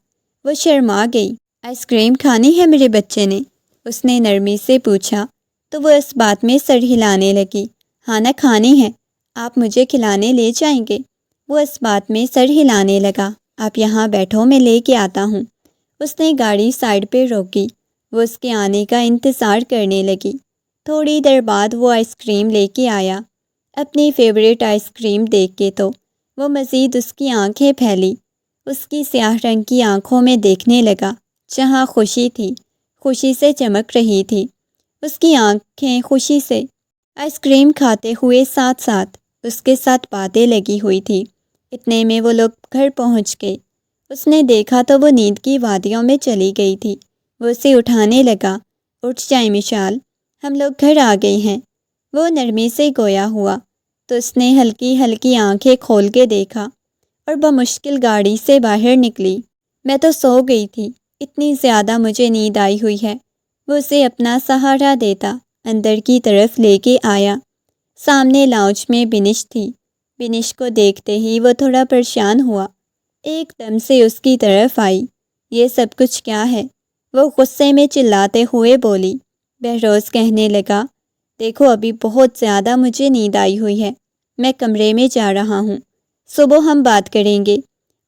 Speaker 1: وہ شرما گئی۔ آئس کریم کھانی ہے میرے بچے نے؟ اس نے نرمی سے پوچھا تو وہ اس بات میں سر ہلانے لگی۔ ہاں نا کھانی ہے، آپ مجھے کھلانے لے جائیں گے؟ وہ اس بات میں سر ہلانے لگا۔ آپ یہاں بیٹھو میں لے کے آتا ہوں۔ اس نے گاڑی سائڈ پہ روکی۔ وہ اس کے آنے کا انتظار کرنے لگی۔ تھوڑی دیر بعد وہ آئس کریم لے کے آیا۔ اپنی فیوریٹ آئس کریم دیکھ کے تو وہ مزید اس کی آنکھیں پھیلی، اس کی سیاہ رنگ کی آنکھوں میں دیکھنے لگا جہاں خوشی تھی، خوشی سے چمک رہی تھی۔ اس کی آنکھیں خوشی سے آئس کریم کھاتے ہوئے ساتھ ساتھ اس کے ساتھ باتیں لگی ہوئی تھی۔ اتنے میں وہ لوگ گھر پہنچ گئے۔ اس نے دیکھا تو وہ نیند کی وادیوں میں چلی گئی تھی۔ وہ اسے اٹھانے لگا، اٹھ جائیں مشال، ہم لوگ گھر آ گئے ہیں۔ وہ نرمی سے گویا ہوا تو اس نے ہلکی ہلکی آنکھیں کھول کے دیکھا اور بمشکل گاڑی سے باہر نکلی۔ میں تو سو گئی تھی، اتنی زیادہ مجھے نیند آئی ہوئی ہے، وہ اسے اپنا سہارا دیتا اندر کی طرف لے کے آیا۔ سامنے لاؤنج میں بنش تھی۔ بنش کو دیکھتے ہی وہ تھوڑا پریشان ہوا، ایک دم سے اس کی طرف آئی۔ یہ سب کچھ کیا ہے؟ وہ غصے میں چلاتے ہوئے بولی۔ بہروز کہنے لگا، دیکھو ابھی بہت زیادہ مجھے نیند آئی ہوئی ہے، میں کمرے میں جا رہا ہوں، صبح ہم بات کریں گے۔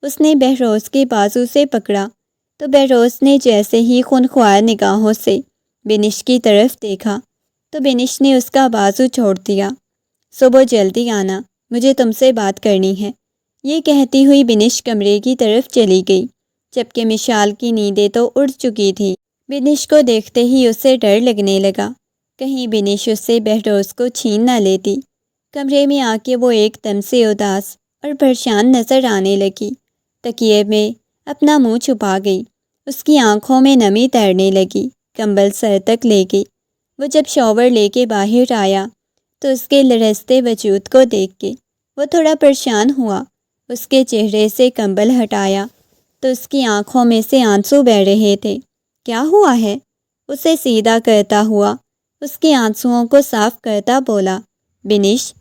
Speaker 1: اس نے بہروز کے بازو سے پکڑا تو بہروز نے جیسے ہی خونخوار نگاہوں سے بنش کی طرف دیکھا تو بنش نے اس کا بازو چھوڑ دیا۔ صبح جلدی آنا، مجھے تم سے بات کرنی ہے۔ یہ کہتی ہوئی بنش کمرے کی طرف چلی گئی، جبکہ مشال کی نیندیں تو اڑ چکی تھی۔ بنش کو دیکھتے ہی اسے ڈر لگنے لگا، کہیں بنش اس سے بہروز کو چھین نہ لیتی۔ کمرے میں آ کے وہ ایک دم سے اداس اور پریشان نظر آنے لگی، تکیے میں اپنا منہ چھپا گئی۔ اس کی آنکھوں میں نمی تیرنے لگی، کمبل سر تک لے گئی۔ وہ جب شاور لے کے باہر آیا تو اس کے لرزتے وجود کو دیکھ کے وہ تھوڑا پریشان ہوا۔ اس کے چہرے سے کمبل ہٹایا تو اس کی آنکھوں میں سے آنسو بہہ رہے تھے۔ کیا ہوا ہے؟ اسے سیدھا کرتا ہوا اس کے آنسوؤں کو صاف کرتا بولا، بنش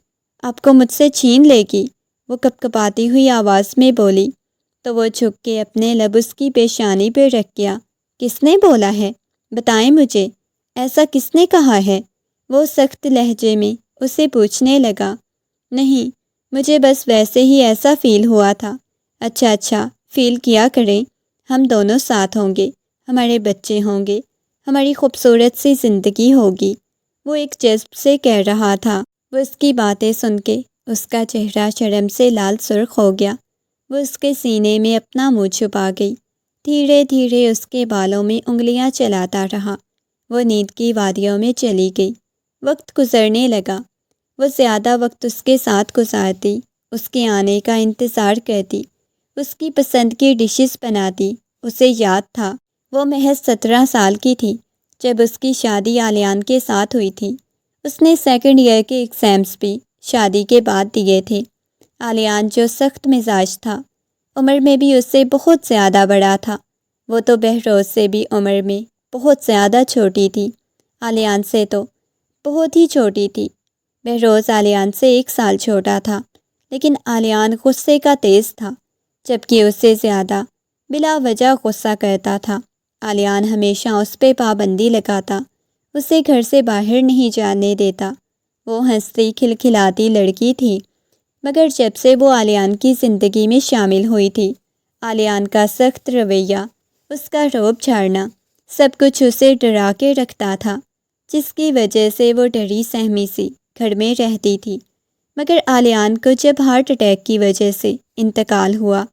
Speaker 1: آپ کو مجھ سے چھین لے گی، وہ کپکپاتی ہوئی آواز میں بولی۔ تو وہ جھک کے اپنے لب اس کی پیشانی پہ رکھ گیا۔ کس نے بولا ہے؟ بتائیں مجھے، ایسا کس نے کہا ہے؟ وہ سخت لہجے میں اسے پوچھنے لگا۔ نہیں، مجھے بس ویسے ہی ایسا فیل ہوا تھا۔ اچھا فیل کیا کریں، ہم دونوں ساتھ ہوں گے، ہمارے بچے ہوں گے، ہماری خوبصورت سی زندگی ہوگی، وہ ایک جذب سے کہہ رہا تھا۔ وہ اس کی باتیں سن کے اس کا چہرہ شرم سے لال سرخ ہو گیا۔ وہ اس کے سینے میں اپنا منہ چھپا گئی، دھیرے دھیرے اس کے بالوں میں انگلیاں چلاتا رہا۔ وہ نیند کی وادیوں میں چلی گئی۔ وقت گزرنے لگا، وہ زیادہ وقت اس کے ساتھ گزارتی، اس کے آنے کا انتظار کرتی، اس کی پسند کی ڈشز بناتی۔ اسے یاد تھا وہ محض 17 سال کی تھی جب اس کی شادی آلیان کے ساتھ ہوئی تھی۔ اس نے سیکنڈ ایئر کے ایگزامز بھی شادی کے بعد دیے تھے۔ آلیان جو سخت مزاج تھا، عمر میں بھی اس سے بہت زیادہ بڑا تھا۔ وہ تو بہروز سے بھی عمر میں بہت زیادہ چھوٹی تھی، آلیان سے تو بہت ہی چھوٹی تھی۔ بہروز آلیان سے 1 سال چھوٹا تھا، لیکن آلیان غصے کا تیز تھا، جبکہ اس سے زیادہ بلا وجہ غصہ کرتا تھا۔ آلیان ہمیشہ اس پہ پابندی لگاتا، اسے گھر سے باہر نہیں جانے دیتا۔ وہ ہنستی کھلکھلاتی لڑکی تھی، مگر جب سے وہ آلیان کی زندگی میں شامل ہوئی تھی، آلیان کا سخت رویہ، اس کا رعب جھاڑنا، سب کچھ اسے ڈرا کے رکھتا تھا، جس کی وجہ سے وہ ڈری سہمی سی گھر میں رہتی تھی۔ مگر آلیان کو جب ہارٹ اٹیک کی وجہ سے انتقال ہوا،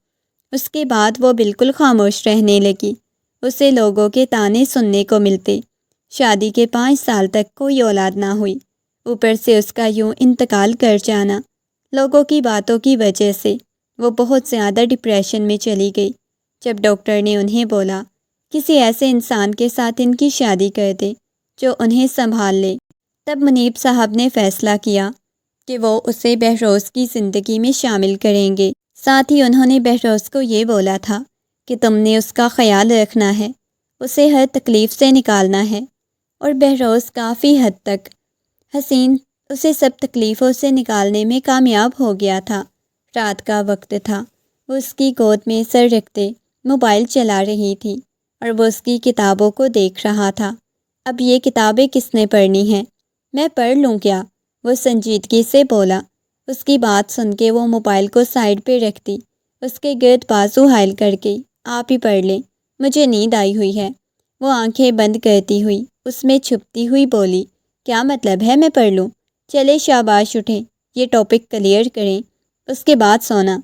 Speaker 1: اس کے بعد وہ بالکل خاموش رہنے لگی۔ اسے لوگوں کے طعنے سننے کو ملتے، شادی کے 5 سال تک کوئی اولاد نہ ہوئی، اوپر سے اس کا یوں انتقال کر جانا۔ لوگوں کی باتوں کی وجہ سے وہ بہت زیادہ ڈپریشن میں چلی گئی۔ جب ڈاکٹر نے انہیں بولا کسی ایسے انسان کے ساتھ ان کی شادی کر دے جو انہیں سنبھال لے، تب منیب صاحب نے فیصلہ کیا کہ وہ اسے بہروز کی زندگی میں شامل کریں گے۔ ساتھ ہی انہوں نے بہروز کو یہ بولا تھا کہ تم نے اس کا خیال رکھنا ہے، اسے ہر تکلیف سے نکالنا ہے۔ اور بہروز کافی حد تک حسین اسے سب تکلیفوں سے نکالنے میں کامیاب ہو گیا تھا۔ رات کا وقت تھا، وہ اس کی گود میں سر رکھتے موبائل چلا رہی تھی اور وہ اس کی کتابوں کو دیکھ رہا تھا۔ اب یہ کتابیں کس نے پڑھنی ہیں؟ میں پڑھ لوں کیا؟ وہ سنجیدگی سے بولا۔ اس کی بات سن کے وہ موبائل کو سائڈ پہ رکھتی، اس کے گرد بازو حائل کر کے، آپ ہی پڑھ لیں، مجھے نیند آئی ہوئی ہے۔ وہ آنکھیں بند کرتی ہوئی اس میں چھپتی ہوئی بولی، کیا مطلب ہے میں پڑھ لوں؟ چلے شاباش اٹھیں، یہ ٹاپک کلیئر کریں، اس کے بعد سونا۔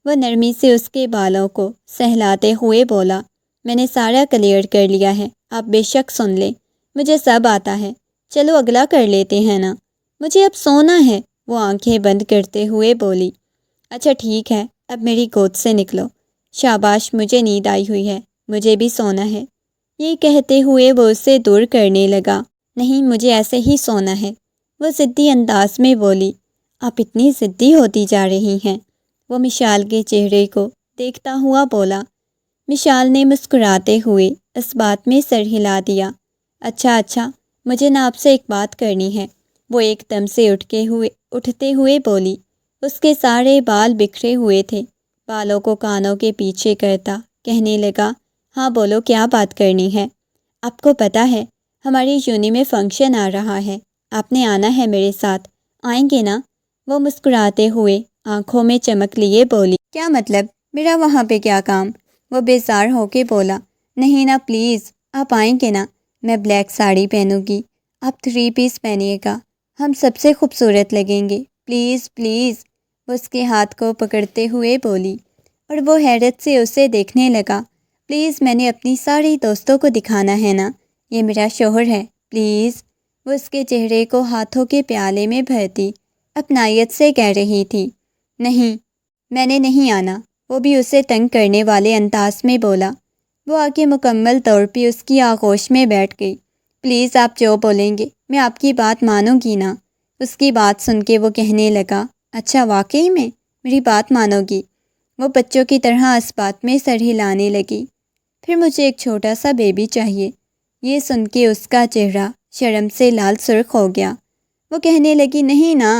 Speaker 1: وہ نرمی سے اس کے بالوں کو سہلاتے ہوئے بولا، میں نے سارا کلیئر کر لیا ہے، آپ بے شک سن لیں، مجھے سب آتا ہے، چلو اگلا کر لیتے ہیں نا، مجھے اب سونا ہے۔ وہ آنکھیں بند کرتے ہوئے بولی، اچھا ٹھیک ہے، اب میری گود سے نکلو، شاباش مجھے نیند آئی ہوئی ہے، مجھے بھی سونا ہے۔ یہ کہتے ہوئے وہ اس سے دور کرنے لگا، نہیں مجھے ایسے ہی سونا ہے، وہ ضدی انداز میں بولی۔ آپ اتنی ضدی ہوتی جا رہی ہیں، وہ مشال کے چہرے کو دیکھتا ہوا بولا۔ مشال نے مسکراتے ہوئے اس بات میں سر ہلا دیا، اچھا مجھے نا آپ سے ایک بات کرنی ہے، وہ ایک دم سے اٹھتے ہوئے بولی۔ اس کے سارے بال بکھرے ہوئے تھے، بالوں کو کانوں کے پیچھے کرتا کہنے لگا، ہاں بولو کیا بات کرنی ہے؟ آپ کو پتہ ہے ہماری یونی میں فنکشن آ رہا ہے، آپ نے آنا ہے میرے ساتھ، آئیں گے نا؟ وہ مسکراتے ہوئے آنکھوں میں چمک لیے بولی۔ کیا مطلب؟ میرا وہاں پہ کیا کام؟ وہ بیزار ہو کے بولا۔ نہیں نا پلیز، آپ آئیں گے نا؟ میں بلیک ساڑی پہنوں گی، آپ 3 پیس پہنیے گا، ہم سب سے خوبصورت لگیں گے، پلیز پلیز۔ وہ اس کے ہاتھ کو پکڑتے ہوئے بولی اور وہ حیرت سے اسے دیکھنے لگا۔ پلیز، میں نے اپنی ساری دوستوں کو دکھانا ہے نا، یہ میرا شوہر ہے، پلیز۔ وہ اس کے چہرے کو ہاتھوں کے پیالے میں بھرتی اپنائیت سے کہہ رہی تھی، نہیں میں نے نہیں آنا۔ وہ بھی اسے تنگ کرنے والے انداز میں بولا۔ وہ آ کے مکمل طور پہ اس کی آغوش میں بیٹھ گئی۔ پلیز آپ جو بولیں گے میں آپ کی بات مانوں گی نا۔ اس کی بات سن کے وہ کہنے لگا، اچھا واقعی میں میری بات مانو گی؟ وہ بچوں کی طرح اس بات میں سر ہلانے لگی۔ پھر مجھے ایک چھوٹا سا بیبی چاہیے۔ یہ سن کے اس کا چہرہ شرم سے لال سرخ ہو گیا۔ وہ کہنے لگی، نہیں نا،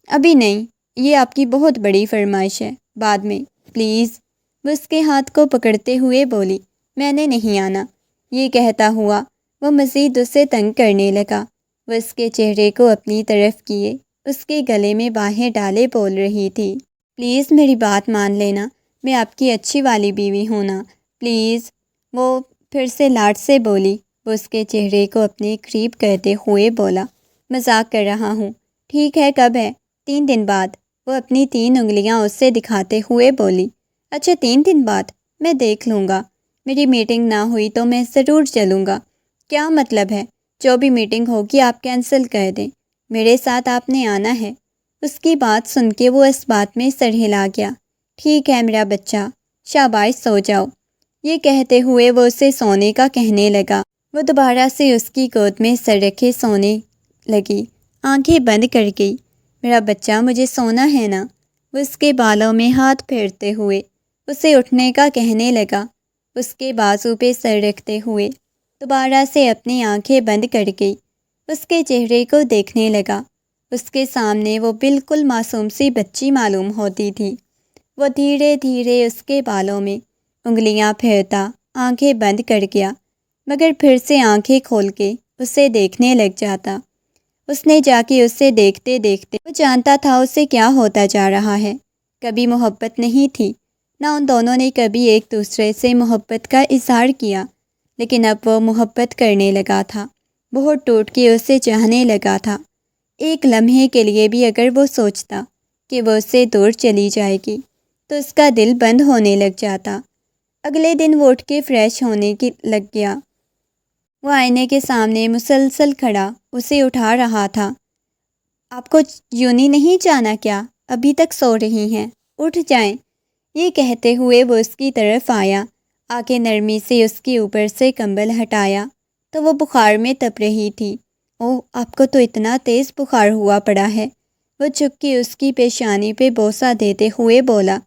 Speaker 1: ابھی نہیں، یہ آپ کی بہت بڑی فرمائش ہے، بعد میں پلیز۔ وہ اس کے ہاتھ کو پکڑتے ہوئے بولی، میں نے نہیں آنا۔ یہ کہتا ہوا وہ مزید اسے تنگ کرنے لگا۔ وہ اس کے چہرے کو اپنی طرف کیے، اس کے گلے میں باہیں ڈالے بول رہی تھی، پلیز میری بات مان لینا، میں آپ کی اچھی والی بیوی ہوں نا، پلیز۔ وہ پھر سے لاڈ سے بولی۔ وہ اس کے چہرے کو اپنے قریب کرتے ہوئے بولا، مذاق کر رہا ہوں، ٹھیک ہے کب ہے؟ 3 دن بعد۔ وہ اپنی 3 انگلیاں اس سے دکھاتے ہوئے بولی، اچھا 3 دن بعد، میں دیکھ لوں گا، میری میٹنگ نہ ہوئی تو میں ضرور چلوں گا۔ کیا مطلب ہے؟ جو بھی میٹنگ ہوگی آپ کینسل کر دیں، میرے ساتھ آپ نے آنا ہے۔ اس کی بات سن کے وہ اس بات میں سر ہلا گیا۔ ٹھیک ہے میرا بچہ، شاباش سو جاؤ۔ یہ کہتے ہوئے وہ اسے سونے کا کہنے لگا۔ وہ دوبارہ سے اس کی گود میں سر رکھے سونے لگی، آنکھیں بند کر گئی۔ میرا بچہ مجھے سونا ہے نا؟ وہ اس کے بالوں میں ہاتھ پھیرتے ہوئے اسے اٹھنے کا کہنے لگا۔ اس کے بازو پہ سر رکھتے ہوئے دوبارہ سے اپنی آنکھیں بند کر گئی، اس کے چہرے کو دیکھنے لگا۔ اس کے سامنے وہ بالکل معصوم سی بچی معلوم ہوتی تھی۔ وہ دھیرے دھیرے اس کے بالوں میں انگلیاں پھیرتا آنکھیں بند کر گیا، مگر پھر سے آنکھیں کھول کے اسے دیکھنے لگ جاتا۔ اس نے جا کے اسے دیکھتے دیکھتے وہ جانتا تھا اسے کیا ہوتا جا رہا ہے۔ کبھی محبت نہیں تھی، نہ ان دونوں نے کبھی ایک دوسرے سے محبت کا اظہار کیا، لیکن اب وہ محبت کرنے لگا تھا، بہت ٹوٹ کے اسے چاہنے لگا تھا۔ ایک لمحے کے لیے بھی اگر وہ سوچتا کہ وہ اس سے دور چلی جائے گی تو اس کا دل بند ہونے لگ جاتا۔ اگلے دن وہ اٹھ کے فریش ہونے کی لگ گیا۔ وہ آئینے کے سامنے مسلسل کھڑا اسے اٹھا رہا تھا۔ آپ کو یونی نہیں جانا کیا؟ ابھی تک سو رہی ہیں، اٹھ جائیں۔ یہ کہتے ہوئے وہ اس کی طرف آیا، آ کے نرمی سے اس کے اوپر سے کمبل ہٹایا تو وہ بخار میں تپ رہی تھی۔ اوہ، آپ کو تو اتنا تیز بخار ہوا پڑا ہے۔ وہ چپ کے اس کی پیشانی پہ بوسہ دیتے ہوئے بولا۔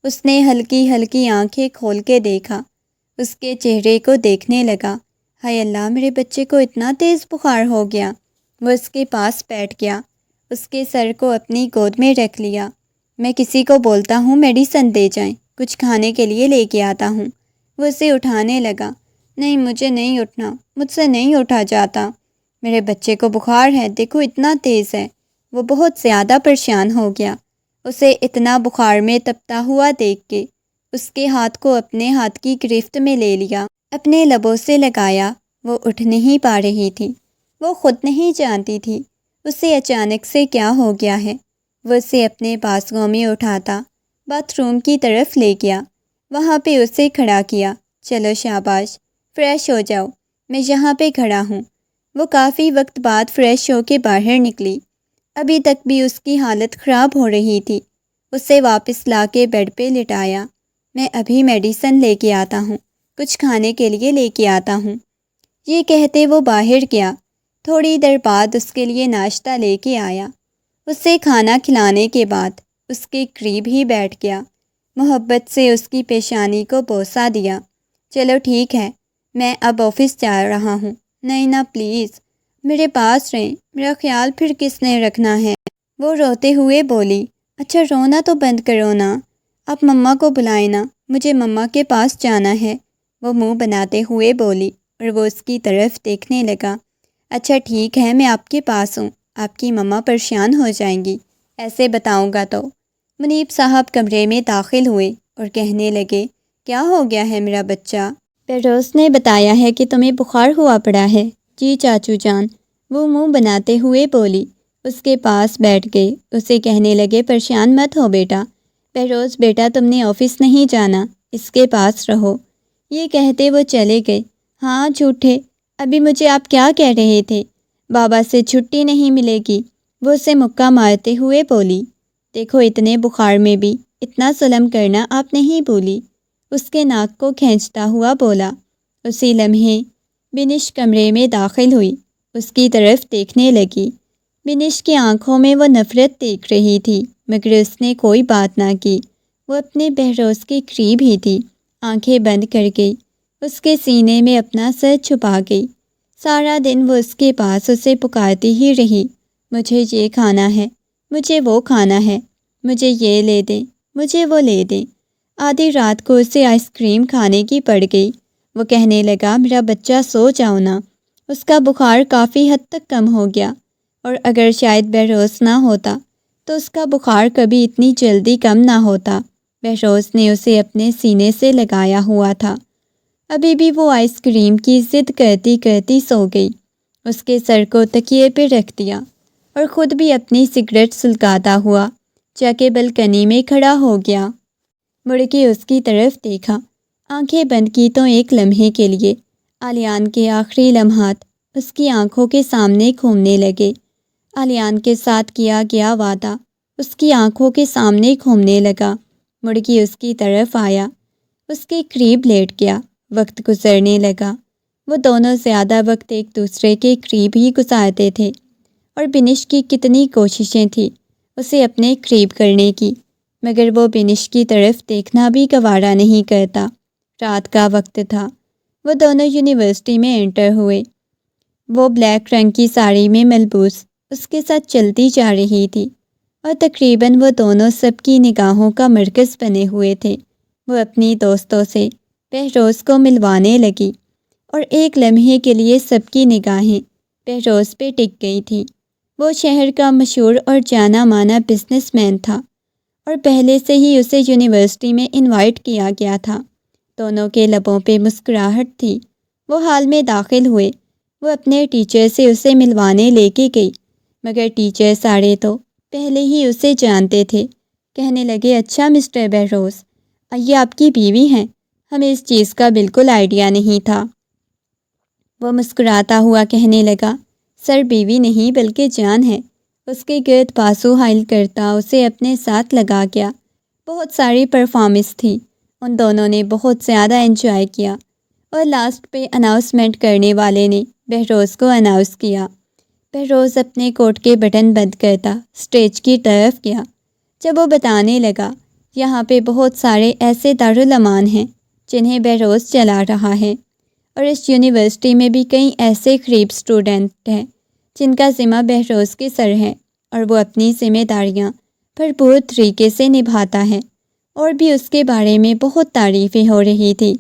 Speaker 1: اس نے ہلکی ہلکی آنکھیں کھول کے دیکھا، اس کے چہرے کو دیکھنے لگا۔ ہائے اللہ، میرے بچے کو اتنا تیز بخار ہو گیا۔ وہ اس کے پاس بیٹھ گیا، اس کے سر کو اپنی گود میں رکھ لیا۔ میں کسی کو بولتا ہوں میڈیسن دے جائیں، کچھ کھانے کے لیے لے کے آتا ہوں۔ وہ اسے اٹھانے لگا۔ نہیں، مجھے نہیں اٹھنا، مجھ سے نہیں اٹھا جاتا، میرے بچے کو بخار ہے، دیکھو اتنا تیز ہے۔ وہ بہت زیادہ پریشان ہو گیا۔ اسے اتنا بخار میں تپتا ہوا دیکھ کے اس کے ہاتھ کو اپنے ہاتھ کی گرفت میں لے لیا، اپنے لبوں سے لگایا۔ وہ اٹھ نہیں پا رہی تھی، وہ خود نہیں جانتی تھی اسے اچانک سے کیا ہو گیا ہے۔ وہ اسے اپنے بازوؤں میں اٹھاتا باتھ روم کی طرف لے گیا، وہاں پہ اسے کھڑا کیا۔ چلو شاباش، فریش ہو جاؤ، میں یہاں پہ کھڑا ہوں۔ وہ کافی وقت بعد فریش ہو کے باہر نکلی، ابھی تک بھی اس کی حالت خراب ہو رہی تھی۔ اسے واپس لا کے بیڈ پہ لٹایا۔ میں ابھی میڈیسن لے کے آتا ہوں، کچھ کھانے کے لیے لے کے آتا ہوں۔ یہ کہتے وہ باہر گیا۔ تھوڑی دیر بعد اس کے لیے ناشتہ لے کے آیا۔ اسے کھانا کھلانے کے بعد اس کے قریب ہی بیٹھ گیا، محبت سے اس کی پیشانی کو بوسہ دیا۔ چلو ٹھیک ہے، میں اب آفس جا رہا ہوں، نہیں نا پلیز، میرے پاس رہیں، میرا خیال پھر کس نے رکھنا ہے؟ وہ روتے ہوئے بولی۔ اچھا رونا تو بند کرو نا، آپ مما کو بلائیں نا، مجھے مما کے پاس جانا ہے، وہ منہ بناتے ہوئے بولی اور وہ اس کی طرف دیکھنے لگا۔ اچھا ٹھیک ہے، میں آپ کے پاس ہوں، آپ کی مما پریشان ہو جائیں گی ایسے بتاؤں گا تو۔ منیب صاحب کمرے میں داخل ہوئے اور کہنے لگے، کیا ہو گیا ہے میرا بچہ؟ بہروز نے بتایا ہے کہ تمہیں بخار ہوا پڑا ہے۔ جی چاچو جان، وہ منہ بناتے ہوئے بولی۔ اس کے پاس بیٹھ گئے، اسے کہنے لگے، پریشان مت ہو بیٹا۔ بہروز بیٹا تم نے آفس نہیں جانا، اس کے پاس رہو۔ یہ کہتے وہ چلے گئے۔ ہاں جھوٹے، ابھی مجھے آپ کیا کہہ رہے تھے؟ بابا سے چھٹی نہیں ملے گی، وہ اسے مکہ مارتے ہوئے بولی۔ دیکھو اتنے بخار میں بھی اتنا ظلم کرنا آپ نہیں بھولی، اس کے ناک کو کھینچتا ہوا بولا۔ اسی لمحے بنش کمرے میں داخل ہوئی، اس کی طرف دیکھنے لگی۔ بنش کی آنکھوں میں وہ نفرت دیکھ رہی تھی، مگر اس نے کوئی بات نہ کی۔ وہ اپنے بہروز کے قریب ہی تھی، آنکھیں بند کر گئی، اس کے سینے میں اپنا سر چھپا گئی۔ سارا دن وہ اس کے پاس اسے پکارتی ہی رہی، مجھے یہ کھانا ہے، مجھے وہ کھانا ہے، مجھے یہ لے دیں، مجھے وہ لے دیں۔ آدھی رات کو اسے آئس کریم کھانے کی پڑ گئی۔ وہ کہنے لگا، میرا بچہ سو جاؤ نا۔ اس کا بخار کافی حد تک کم ہو گیا، اور اگر شاید بہروز نہ ہوتا تو اس کا بخار کبھی اتنی جلدی کم نہ ہوتا۔ بہروز نے اسے اپنے سینے سے لگایا ہوا تھا۔ ابھی بھی وہ آئس کریم کی ضد کرتی کرتی سو گئی۔ اس کے سر کو تکیے پہ رکھ دیا اور خود بھی اپنی سگریٹ سلگاتا ہوا جا کے بلکنی میں کھڑا ہو گیا۔ مڑ کے اس کی طرف دیکھا، آنکھیں بند کی تو ایک لمحے کے لیے آلیان کے آخری لمحات اس کی آنکھوں کے سامنے گھومنے لگے۔ آلیان کے ساتھ کیا گیا وعدہ اس کی آنکھوں کے سامنے گھومنے لگا۔ مڑ کے اس کی طرف آیا، اس کے قریب لیٹ گیا۔ وقت گزرنے لگا، وہ دونوں زیادہ وقت ایک دوسرے کے قریب ہی گزارتے تھے، اور بنش کی کتنی کوششیں تھیں اسے اپنے قریب کرنے کی، مگر وہ بنش کی طرف دیکھنا بھی گوارا نہیں کرتا۔ رات کا وقت تھا، وہ دونوں یونیورسٹی میں انٹر ہوئے۔ وہ بلیک رنگ کی ساڑی میں ملبوس اس کے ساتھ چلتی جا رہی تھی، اور تقریباً وہ دونوں سب کی نگاہوں کا مرکز بنے ہوئے تھے۔ وہ اپنی دوستوں سے بہروز کو ملوانے لگی، اور ایک لمحے کے لیے سب کی نگاہیں بہروز پہ ٹک گئی تھی۔ وہ شہر کا مشہور اور جانا مانا بزنس مین تھا، اور پہلے سے ہی اسے یونیورسٹی میں انوائٹ کیا گیا تھا۔ دونوں کے لبوں پہ مسکراہٹ تھی۔ وہ ہال میں داخل ہوئے، وہ اپنے ٹیچر سے اسے ملوانے لے کے گئی، مگر ٹیچر سارے تو پہلے ہی اسے جانتے تھے۔ کہنے لگے، اچھا مسٹر بہروز، یہ آپ کی بیوی ہیں؟ ہمیں اس چیز کا بالکل آئیڈیا نہیں تھا۔ وہ مسکراتا ہوا کہنے لگا، سر بیوی نہیں بلکہ جان ہے۔ اس کے گرد بازو حائل کرتا اسے اپنے ساتھ لگا گیا۔ بہت ساری پرفارمنس تھی، ان دونوں نے بہت زیادہ انجوائے کیا، اور لاسٹ پہ اناؤنسمنٹ کرنے والے نے بہروز کو اناؤنس کیا۔ بہروز اپنے کوٹ کے بٹن بند کرتا اسٹیج کی طرف گیا۔ جب وہ بتانے لگا، یہاں پہ بہت سارے ایسے دارالعلوم ہیں جنہیں بہروز چلا رہا ہے، اور اس یونیورسٹی میں بھی کئی ایسے غریب اسٹوڈنٹ ہیں جن کا ذمہ بہروز کے سر ہے، اور وہ اپنی ذمہ داریاں بھرپور طریقے سے نبھاتا ہے۔ اور بھی اس کے بارے میں بہت تعریفیں ہو رہی تھی۔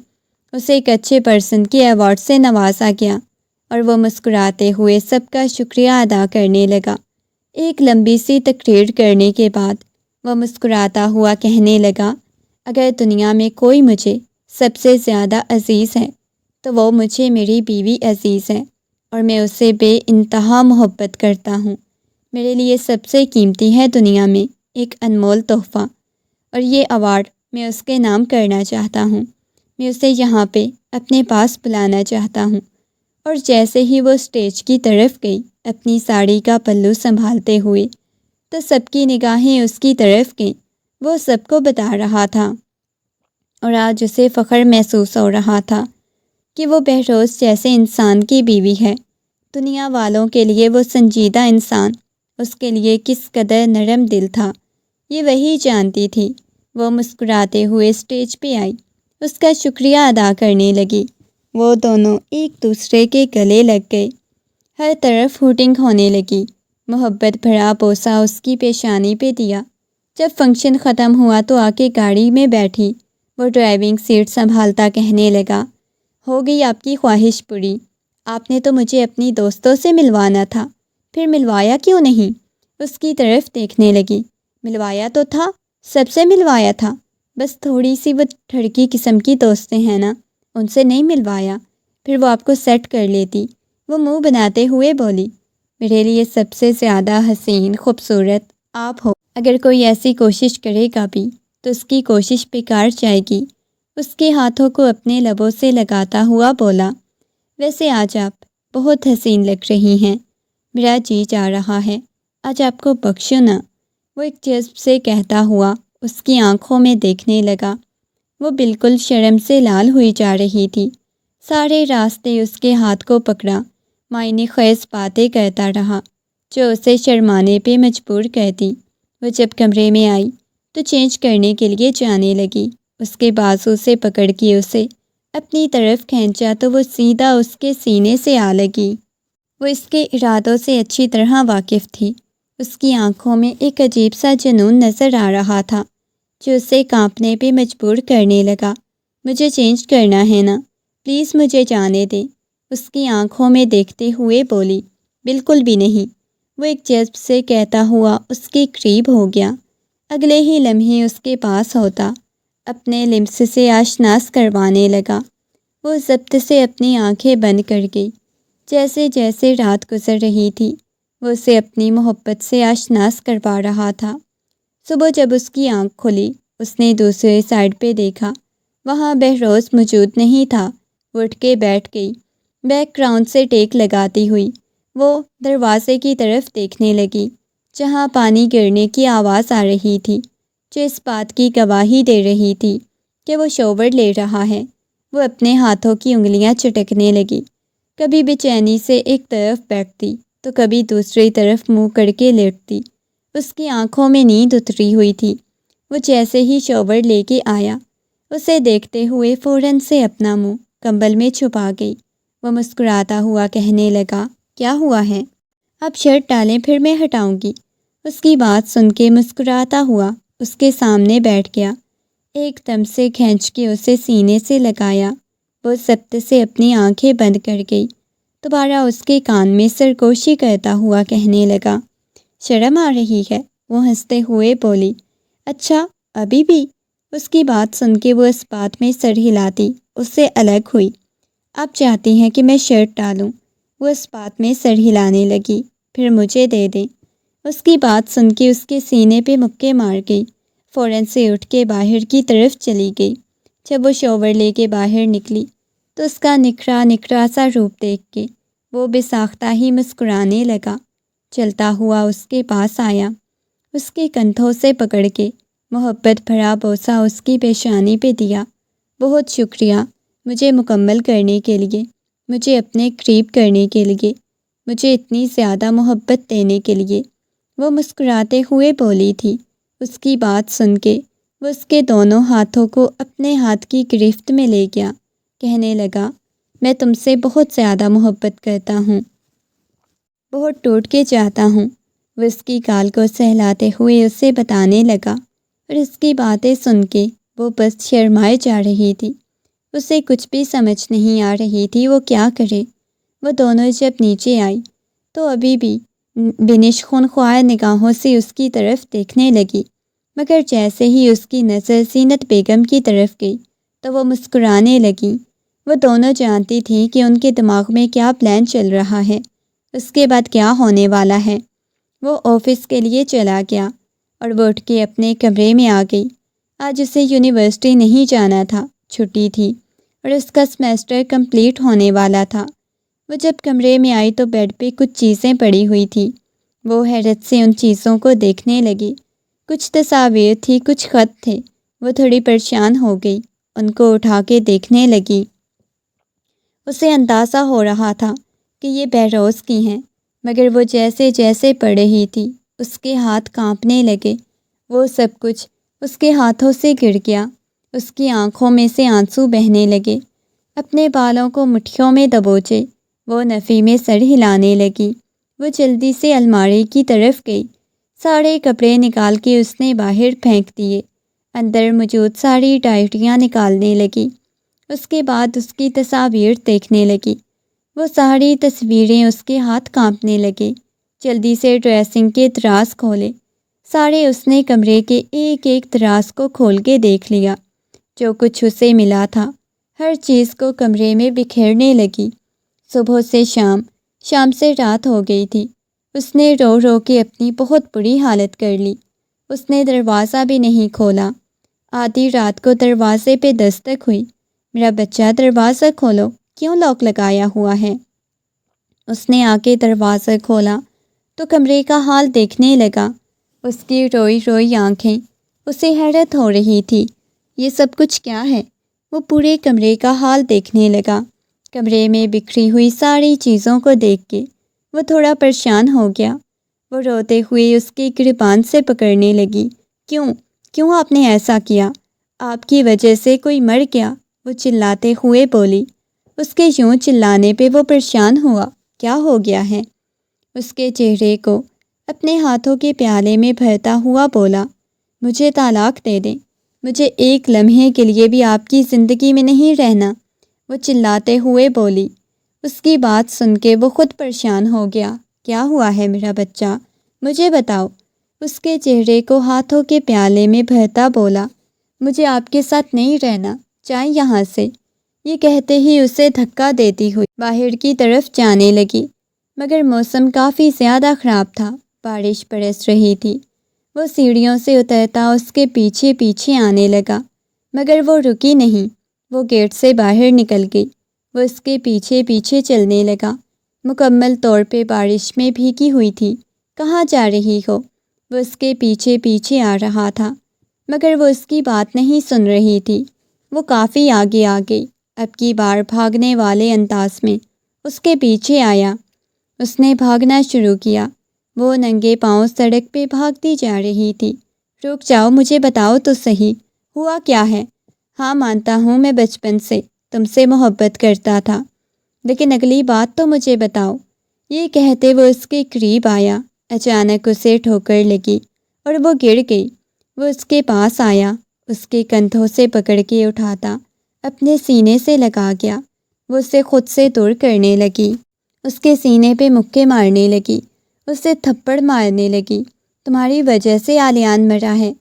Speaker 1: اسے ایک اچھے پرسن کے ایوارڈ سے نوازا گیا، اور وہ مسکراتے ہوئے سب کا شکریہ ادا کرنے لگا۔ ایک لمبی سی تقریر کرنے کے بعد وہ مسکراتا ہوا کہنے لگا، اگر دنیا میں کوئی مجھے سب سے زیادہ عزیز ہے تو وہ مجھے میری بیوی عزیز ہے، اور میں اسے بے انتہا محبت کرتا ہوں۔ میرے لیے سب سے قیمتی ہے دنیا میں ایک انمول تحفہ، اور یہ ایوارڈ میں اس کے نام کرنا چاہتا ہوں۔ میں اسے یہاں پہ اپنے پاس بلانا چاہتا ہوں۔ اور جیسے ہی وہ اسٹیج کی طرف گئی اپنی ساڑی کا پلو سنبھالتے ہوئے، تو سب کی نگاہیں اس کی طرف گئیں۔ وہ سب کو بتا رہا تھا، اور آج اسے فخر محسوس ہو رہا تھا کہ وہ بہروز جیسے انسان کی بیوی ہے۔ دنیا والوں کے لیے وہ سنجیدہ انسان اس کے لیے کس قدر نرم دل تھا، یہ وہی جانتی تھی۔ وہ مسکراتے ہوئے اسٹیج پہ آئی، اس کا شکریہ ادا کرنے لگی۔ وہ دونوں ایک دوسرے کے گلے لگ گئے۔ ہر طرف ہوٹنگ ہونے لگی۔ محبت بھرا بوسہ اس کی پیشانی پہ دیا۔ جب فنکشن ختم ہوا تو آ کے گاڑی میں بیٹھی۔ وہ ڈرائیونگ سیٹ سنبھالتا کہنے لگا، ہو گئی آپ کی خواہش پوری۔ آپ نے تو مجھے اپنی دوستوں سے ملوانا تھا، پھر ملوایا کیوں نہیں؟ اس کی طرف دیکھنے لگی۔ ملوایا تو تھا، سب سے ملوایا تھا، بس تھوڑی سی وہ ٹھڑکی قسم کی دوستیں ہیں نا، ان سے نہیں ملوایا، پھر وہ آپ کو سیٹ کر لیتی۔ وہ منہ بناتے ہوئے بولی، میرے لیے سب سے زیادہ حسین خوبصورت آپ ہو۔ اگر کوئی ایسی کوشش کرے گا بھی تو اس کی کوشش بیکار جائے گی۔ اس کے ہاتھوں کو اپنے لبوں سے لگاتا ہوا بولا، ویسے آج آپ بہت حسین لگ رہی ہیں، میرا جی جا رہا ہے آج آپ کو بخشو نا۔ وہ ایک جذب سے کہتا ہوا اس کی آنکھوں میں دیکھنے لگا۔ وہ بالکل شرم سے لال ہوئی جا رہی تھی۔ سارے راستے اس کے ہاتھ کو پکڑا، معنی خیز باتیں کرتا رہا جو اسے شرمانے پہ مجبور کر دی۔ وہ جب کمرے میں آئی تو چینج کرنے کے لیے جانے لگی۔ اس کے بازو سے پکڑ کے اسے اپنی طرف کھینچا تو وہ سیدھا اس کے سینے سے آ لگی۔ وہ اس کے ارادوں سے اچھی طرح واقف تھی۔ اس کی آنکھوں میں ایک عجیب سا جنون نظر آ رہا تھا جو اسے کانپنے پہ مجبور کرنے لگا۔ مجھے چینج کرنا ہے نا، پلیز مجھے جانے دیں، اس کی آنکھوں میں دیکھتے ہوئے بولی۔ بالکل بھی نہیں، وہ ایک جذب سے کہتا ہوا اس کے قریب ہو گیا۔ اگلے ہی لمحے اس کے پاس ہوتا اپنے لمس سے آشناس کروانے لگا۔ وہ ضبط سے اپنی آنکھیں بند کر گئی۔ جیسے جیسے رات گزر رہی تھی وہ اسے اپنی محبت سے آشناس کروا رہا تھا۔ صبح جب اس کی آنکھ کھلی اس نے دوسرے سائڈ پہ دیکھا، وہاں بہروز موجود نہیں تھا۔ وہ اٹھ کے بیٹھ گئی، بیک گراؤنڈ سے ٹیک لگاتی ہوئی وہ دروازے کی طرف دیکھنے لگی جہاں پانی گرنے کی آواز آ رہی تھی، جو اس بات کی گواہی دے رہی تھی کہ وہ شاور لے رہا ہے۔ وہ اپنے ہاتھوں کی انگلیاں چٹکنے لگی، کبھی بے چینی سے ایک طرف بیٹھتی تو کبھی دوسری طرف منہ کر کے لیٹتی۔ اس کی آنکھوں میں نیند اتری ہوئی تھی۔ وہ جیسے ہی شاور لے کے آیا اسے دیکھتے ہوئے فوراً سے اپنا منہ کمبل میں چھپا گئی۔ وہ مسکراتا ہوا کہنے لگا، کیا ہوا ہے؟ آپ شرٹ ڈالیں پھر میں ہٹاؤں گی۔ اس کی بات سن کے مسکراتا ہوا اس کے سامنے بیٹھ گیا، ایک دم سے کھینچ کے اسے سینے سے لگایا۔ وہ ضبط سے اپنی آنکھیں بند کر گئی۔ دوبارہ اس کے کان میں سرگوشی کرتا ہوا کہنے لگا، شرم آ رہی ہے؟ وہ ہنستے ہوئے بولی، اچھا ابھی بھی؟ اس کی بات سن کے وہ اس بات میں سر ہلاتی اس سے الگ ہوئی۔ آپ چاہتی ہیں کہ میں شرٹ ڈالوں؟ وہ اس بات میں سر ہلانے لگی، پھر مجھے دے دیں۔ اس کی بات سن کے اس کے سینے پہ مکے مار گئی، فوراً سے اٹھ کے باہر کی طرف چلی گئی۔ جب وہ شاور لے کے باہر نکلی تو اس کا نکھرا نکھرا سا روپ دیکھ کے وہ بے ساختہ ہی مسکرانے لگا۔ چلتا ہوا اس کے پاس آیا، اس کے کندھوں سے پکڑ کے محبت بھرا بوسہ اس کی پیشانی پہ دیا۔ بہت شکریہ مجھے مکمل کرنے کے لیے، مجھے اپنے قریب کرنے کے لیے، مجھے اتنی زیادہ محبت دینے کے لیے، وہ مسکراتے ہوئے بولی تھی۔ اس کی بات سن کے وہ اس کے دونوں ہاتھوں کو اپنے ہاتھ کی گرفت میں لے گیا، کہنے لگا، میں تم سے بہت زیادہ محبت کرتا ہوں، بہت ٹوٹ کے چاہتا ہوں۔ وہ اس کی گال کو سہلاتے ہوئے اسے بتانے لگا، اور اس کی باتیں سن کے وہ بس شرمائے جا رہی تھی۔ اسے کچھ بھی سمجھ نہیں آ رہی تھی وہ کیا کرے۔ وہ دونوں جب نیچے آئی تو ابھی بھی بنش خونخوار نگاہوں سے اس کی طرف دیکھنے لگی، مگر جیسے ہی اس کی نظر زینت بیگم کی طرف گئی تو وہ مسکرانے لگی۔ وہ دونوں جانتی تھیں کہ ان کے دماغ میں کیا پلان چل رہا ہے، اس کے بعد کیا ہونے والا ہے۔ وہ آفس کے لیے چلا گیا اور وہ اٹھ کے اپنے کمرے میں آ گئی۔ آج اسے یونیورسٹی نہیں جانا تھا، چھٹی تھی اور اس کا سمیسٹر کمپلیٹ ہونے والا تھا۔ وہ جب کمرے میں آئی تو بیڈ پہ کچھ چیزیں پڑی ہوئی تھی۔ وہ حیرت سے ان چیزوں کو دیکھنے لگی۔ کچھ تصاویر تھی، کچھ خط تھے۔ وہ تھوڑی پریشان ہو گئی، ان کو اٹھا کے دیکھنے لگی۔ اسے اندازہ ہو رہا تھا کہ یہ بہروز کی ہیں، مگر وہ جیسے جیسے پڑھ رہی تھی اس کے ہاتھ کانپنے لگے۔ وہ سب کچھ اس کے ہاتھوں سے گر گیا، اس کی آنکھوں میں سے آنسو بہنے لگے۔ اپنے بالوں کو مٹھیوں میں دبوچے وہ نفی میں سر ہلانے لگی۔ وہ جلدی سے الماری کی طرف گئی۔ سارے کپڑے نکال کے اس نے باہر پھینک دیے۔ اندر موجود ساری ڈائریاں نکالنے لگی۔ اس کے بعد اس کی تصاویر دیکھنے لگی۔ وہ ساری تصویریں اس کے ہاتھ کانپنے لگے۔ جلدی سے ڈریسنگ کے دراز کھولے۔ سارے اس نے کمرے کے ایک ایک دراز کو کھول کے دیکھ لیا۔ جو کچھ اسے ملا تھا ہر چیز کو کمرے میں بکھیرنے لگی۔ صبح سے شام، شام سے رات ہو گئی تھی۔ اس نے رو رو کے اپنی بہت بری حالت کر لی۔ اس نے دروازہ بھی نہیں کھولا۔ آدھی رات کو دروازے پہ دستک ہوئی۔ میرا بچہ دروازہ کھولو، کیوں لاک لگایا ہوا ہے؟ اس نے آ کے دروازہ کھولا تو کمرے کا حال دیکھنے لگا۔ اس کی روئی روئی آنکھیں اسے حیرت ہو رہی تھی۔ یہ سب کچھ کیا ہے؟ وہ پورے کمرے کا حال دیکھنے لگا۔ کمرے میں بکھری ہوئی ساری چیزوں کو دیکھ کے وہ تھوڑا پریشان ہو گیا۔ وہ روتے ہوئے اس کی گریبان سے پکڑنے لگی۔ کیوں آپ نے ایسا کیا؟ آپ کی وجہ سے کوئی مر گیا، وہ چلاتے ہوئے بولی۔ اس کے یوں چلانے پہ وہ پریشان ہوا۔ کیا ہو گیا ہے؟ اس کے چہرے کو اپنے ہاتھوں کے پیالے میں بھرتا ہوا بولا، مجھے طلاق دے دیں، مجھے ایک لمحے کے لیے بھی آپ کی زندگی میں نہیں رہنا، وہ چلاتے ہوئے بولی۔ اس کی بات سن کے وہ خود پریشان ہو گیا۔ کیا ہوا ہے میرا بچہ؟ مجھے بتاؤ۔ اس کے چہرے کو ہاتھوں کے پیالے میں بھرتا بولا، مجھے آپ کے ساتھ نہیں رہنا، جائیں یہاں سے۔ یہ کہتے ہی اسے دھکا دیتی ہوئی باہر کی طرف جانے لگی، مگر موسم کافی زیادہ خراب تھا، بارش برس رہی تھی۔ وہ سیڑھیوں سے اترتا اس کے پیچھے پیچھے آنے لگا، مگر وہ رکی نہیں۔ وہ گیٹ سے باہر نکل گئی۔ وہ اس کے پیچھے پیچھے چلنے لگا۔ مکمل طور پہ بارش میں بھیگی ہوئی تھی۔ کہاں جا رہی ہو؟ وہ اس کے پیچھے پیچھے آ رہا تھا، مگر وہ اس کی بات نہیں سن رہی تھی۔ وہ کافی آگے آ گئی۔ اب کی بار بھاگنے والے انداز میں اس کے پیچھے آیا۔ اس نے بھاگنا شروع کیا۔ وہ ننگے پاؤں سڑک پہ بھاگتی جا رہی تھی۔ رک جاؤ، مجھے بتاؤ تو صحیح، ہوا کیا ہے؟ ہاں مانتا ہوں میں بچپن سے تم سے محبت کرتا تھا، لیکن اگلی بات تو مجھے بتاؤ۔ یہ کہتے وہ اس کے قریب آیا۔ اچانک اسے ٹھوکر لگی اور وہ گر گئی۔ وہ اس کے پاس آیا، اس کے کندھوں سے پکڑ کے اٹھاتا اپنے سینے سے لگا گیا۔ وہ اسے خود سے دور کرنے لگی، اس کے سینے پہ مکے مارنے لگی، اسے تھپڑ مارنے لگی۔ تمہاری وجہ سے علیان مرا ہے،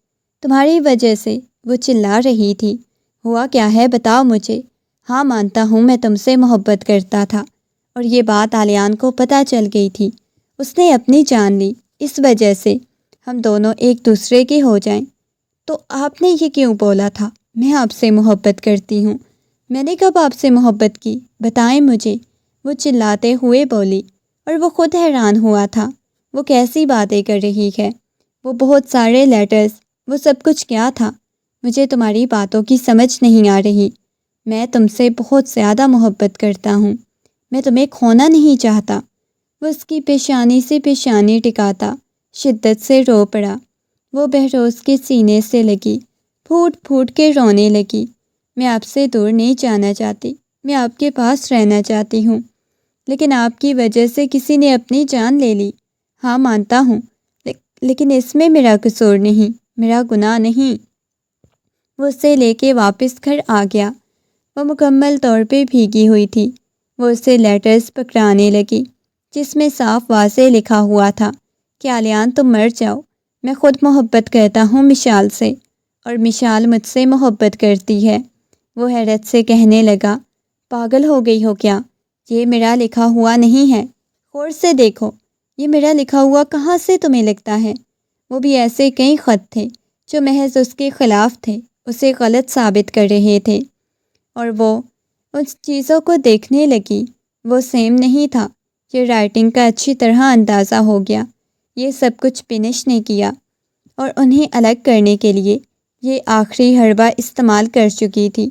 Speaker 1: تمہاری وجہ سے، وہ چلا رہی تھی۔ ہوا کیا ہے بتاؤ مجھے۔ ہاں مانتا ہوں میں تم سے محبت کرتا تھا، اور یہ بات علیان کو پتہ چل گئی تھی۔ اس نے اپنی جان لی اس وجہ سے ہم دونوں ایک دوسرے کے ہو جائیں۔ تو آپ نے یہ کیوں بولا تھا میں آپ سے محبت کرتی ہوں؟ میں نے کب آپ سے محبت کی؟ بتائیں مجھے، وہ چلاتے ہوئے بولی۔ اور وہ خود حیران ہوا تھا، وہ کیسی باتیں کر رہی ہے؟ وہ بہت سارے لیٹرز، وہ سب کچھ کیا تھا؟ مجھے تمہاری باتوں کی سمجھ نہیں آ رہی۔ میں تم سے بہت زیادہ محبت کرتا ہوں، میں تمہیں کھونا نہیں چاہتا۔ وہ اس کی پیشانی سے پیشانی ٹکاتا شدت سے رو پڑا۔ وہ بہروز کے سینے سے لگی، پھوٹ پھوٹ کے رونے لگی۔ میں آپ سے دور نہیں جانا چاہتی، میں آپ کے پاس رہنا چاہتی ہوں، لیکن آپ کی وجہ سے کسی نے اپنی جان لے لی۔ ہاں مانتا ہوں، لیکن اس میں میرا قصور نہیں، میرا گناہ نہیں۔ وہ اسے لے کے واپس گھر آ گیا۔ وہ مکمل طور پہ بھیگی ہوئی تھی۔ وہ اسے لیٹرز پکڑانے لگی جس میں صاف واضح لکھا ہوا تھا کہ علیان تم مر جاؤ، میں خود محبت کرتا ہوں مشال سے، اور مشال مجھ سے محبت کرتی ہے۔ وہ حیرت سے کہنے لگا، پاگل ہو گئی ہو کیا؟ یہ میرا لکھا ہوا نہیں ہے، غور سے دیکھو، یہ میرا لکھا ہوا کہاں سے تمہیں لگتا ہے؟ وہ بھی ایسے کئی خط تھے جو محض اس کے خلاف تھے، اسے غلط ثابت کر رہے تھے، اور وہ اس چیزوں کو دیکھنے لگی۔ وہ سیم نہیں تھا۔ یہ رائٹنگ کا اچھی طرح اندازہ ہو گیا۔ یہ سب کچھ بنش نے کیا، اور انہیں الگ کرنے کے لیے یہ آخری حربہ استعمال کر چکی تھی۔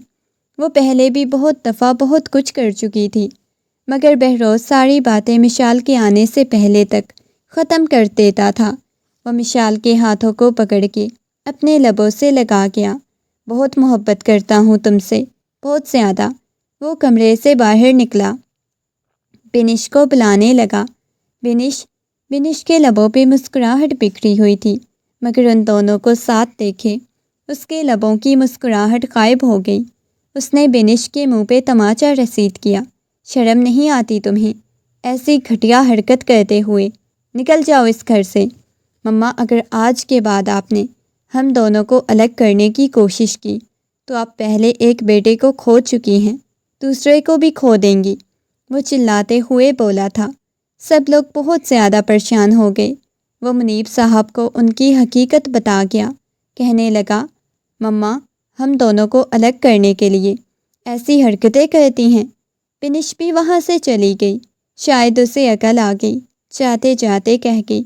Speaker 1: وہ پہلے بھی بہت دفعہ بہت کچھ کر چکی تھی، مگر بہروز ساری باتیں مشال کے آنے سے پہلے تک ختم کر دیتا تھا۔ وہ مشال کے ہاتھوں کو پکڑ کے اپنے لبوں سے لگا گیا۔ بہت محبت کرتا ہوں تم سے، بہت زیادہ۔ وہ کمرے سے باہر نکلا، بنش کو بلانے لگا۔ بنش کے لبوں پہ مسکراہٹ بکھری ہوئی تھی، مگر ان دونوں کو ساتھ دیکھے اس کے لبوں کی مسکراہٹ غائب ہو گئی۔ اس نے بنش کے منہ پہ تماچا رسید کیا۔ شرم نہیں آتی تمہیں ایسی گھٹیا حرکت کرتے ہوئے؟ نکل جاؤ اس گھر سے۔ مما، اگر آج کے بعد آپ نے ہم دونوں کو الگ کرنے کی کوشش کی تو آپ پہلے ایک بیٹے کو کھو چکی ہیں، دوسرے کو بھی کھو دیں گی، وہ چلاتے ہوئے بولا تھا۔ سب لوگ بہت زیادہ پریشان ہو گئے۔ وہ منیب صاحب کو ان کی حقیقت بتا گیا، کہنے لگا، مما ہم دونوں کو الگ کرنے کے لیے ایسی حرکتیں کرتی ہیں۔ بنش بھی وہاں سے چلی گئی۔ شاید اسے عقل آ گئی، جاتے جاتے کہہ گئی،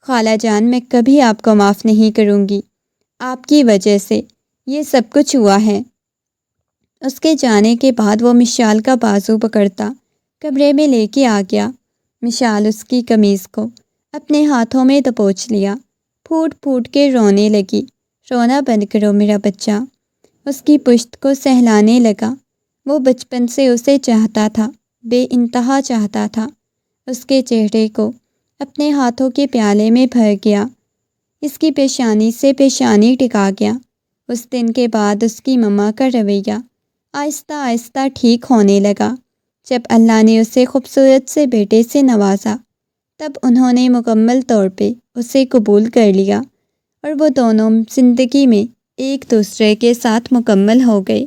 Speaker 1: خالہ جان میں کبھی آپ کو معاف نہیں کروں گی، آپ کی وجہ سے یہ سب کچھ ہوا ہے۔ اس کے جانے کے بعد وہ مشال کا بازو پکڑتا کمرے میں لے کے آ گیا۔ مشال اس کی قمیض کو اپنے ہاتھوں میں دبوچ لیا، پھوٹ پھوٹ کے رونے لگی۔ رونا بند کرو میرا بچہ، اس کی پشت کو سہلانے لگا۔ وہ بچپن سے اسے چاہتا تھا، بے انتہا چاہتا تھا۔ اس کے چہرے کو اپنے ہاتھوں کے پیالے میں بھر گیا، اس کی پیشانی سے پیشانی ٹکا گیا۔ اس دن کے بعد اس کی مما کا رویہ آہستہ آہستہ ٹھیک ہونے لگا۔ جب اللہ نے اسے خوبصورت سے بیٹے سے نوازا، تب انہوں نے مکمل طور پہ اسے قبول کر لیا اور وہ دونوں زندگی میں ایک دوسرے کے ساتھ مکمل ہو گئے۔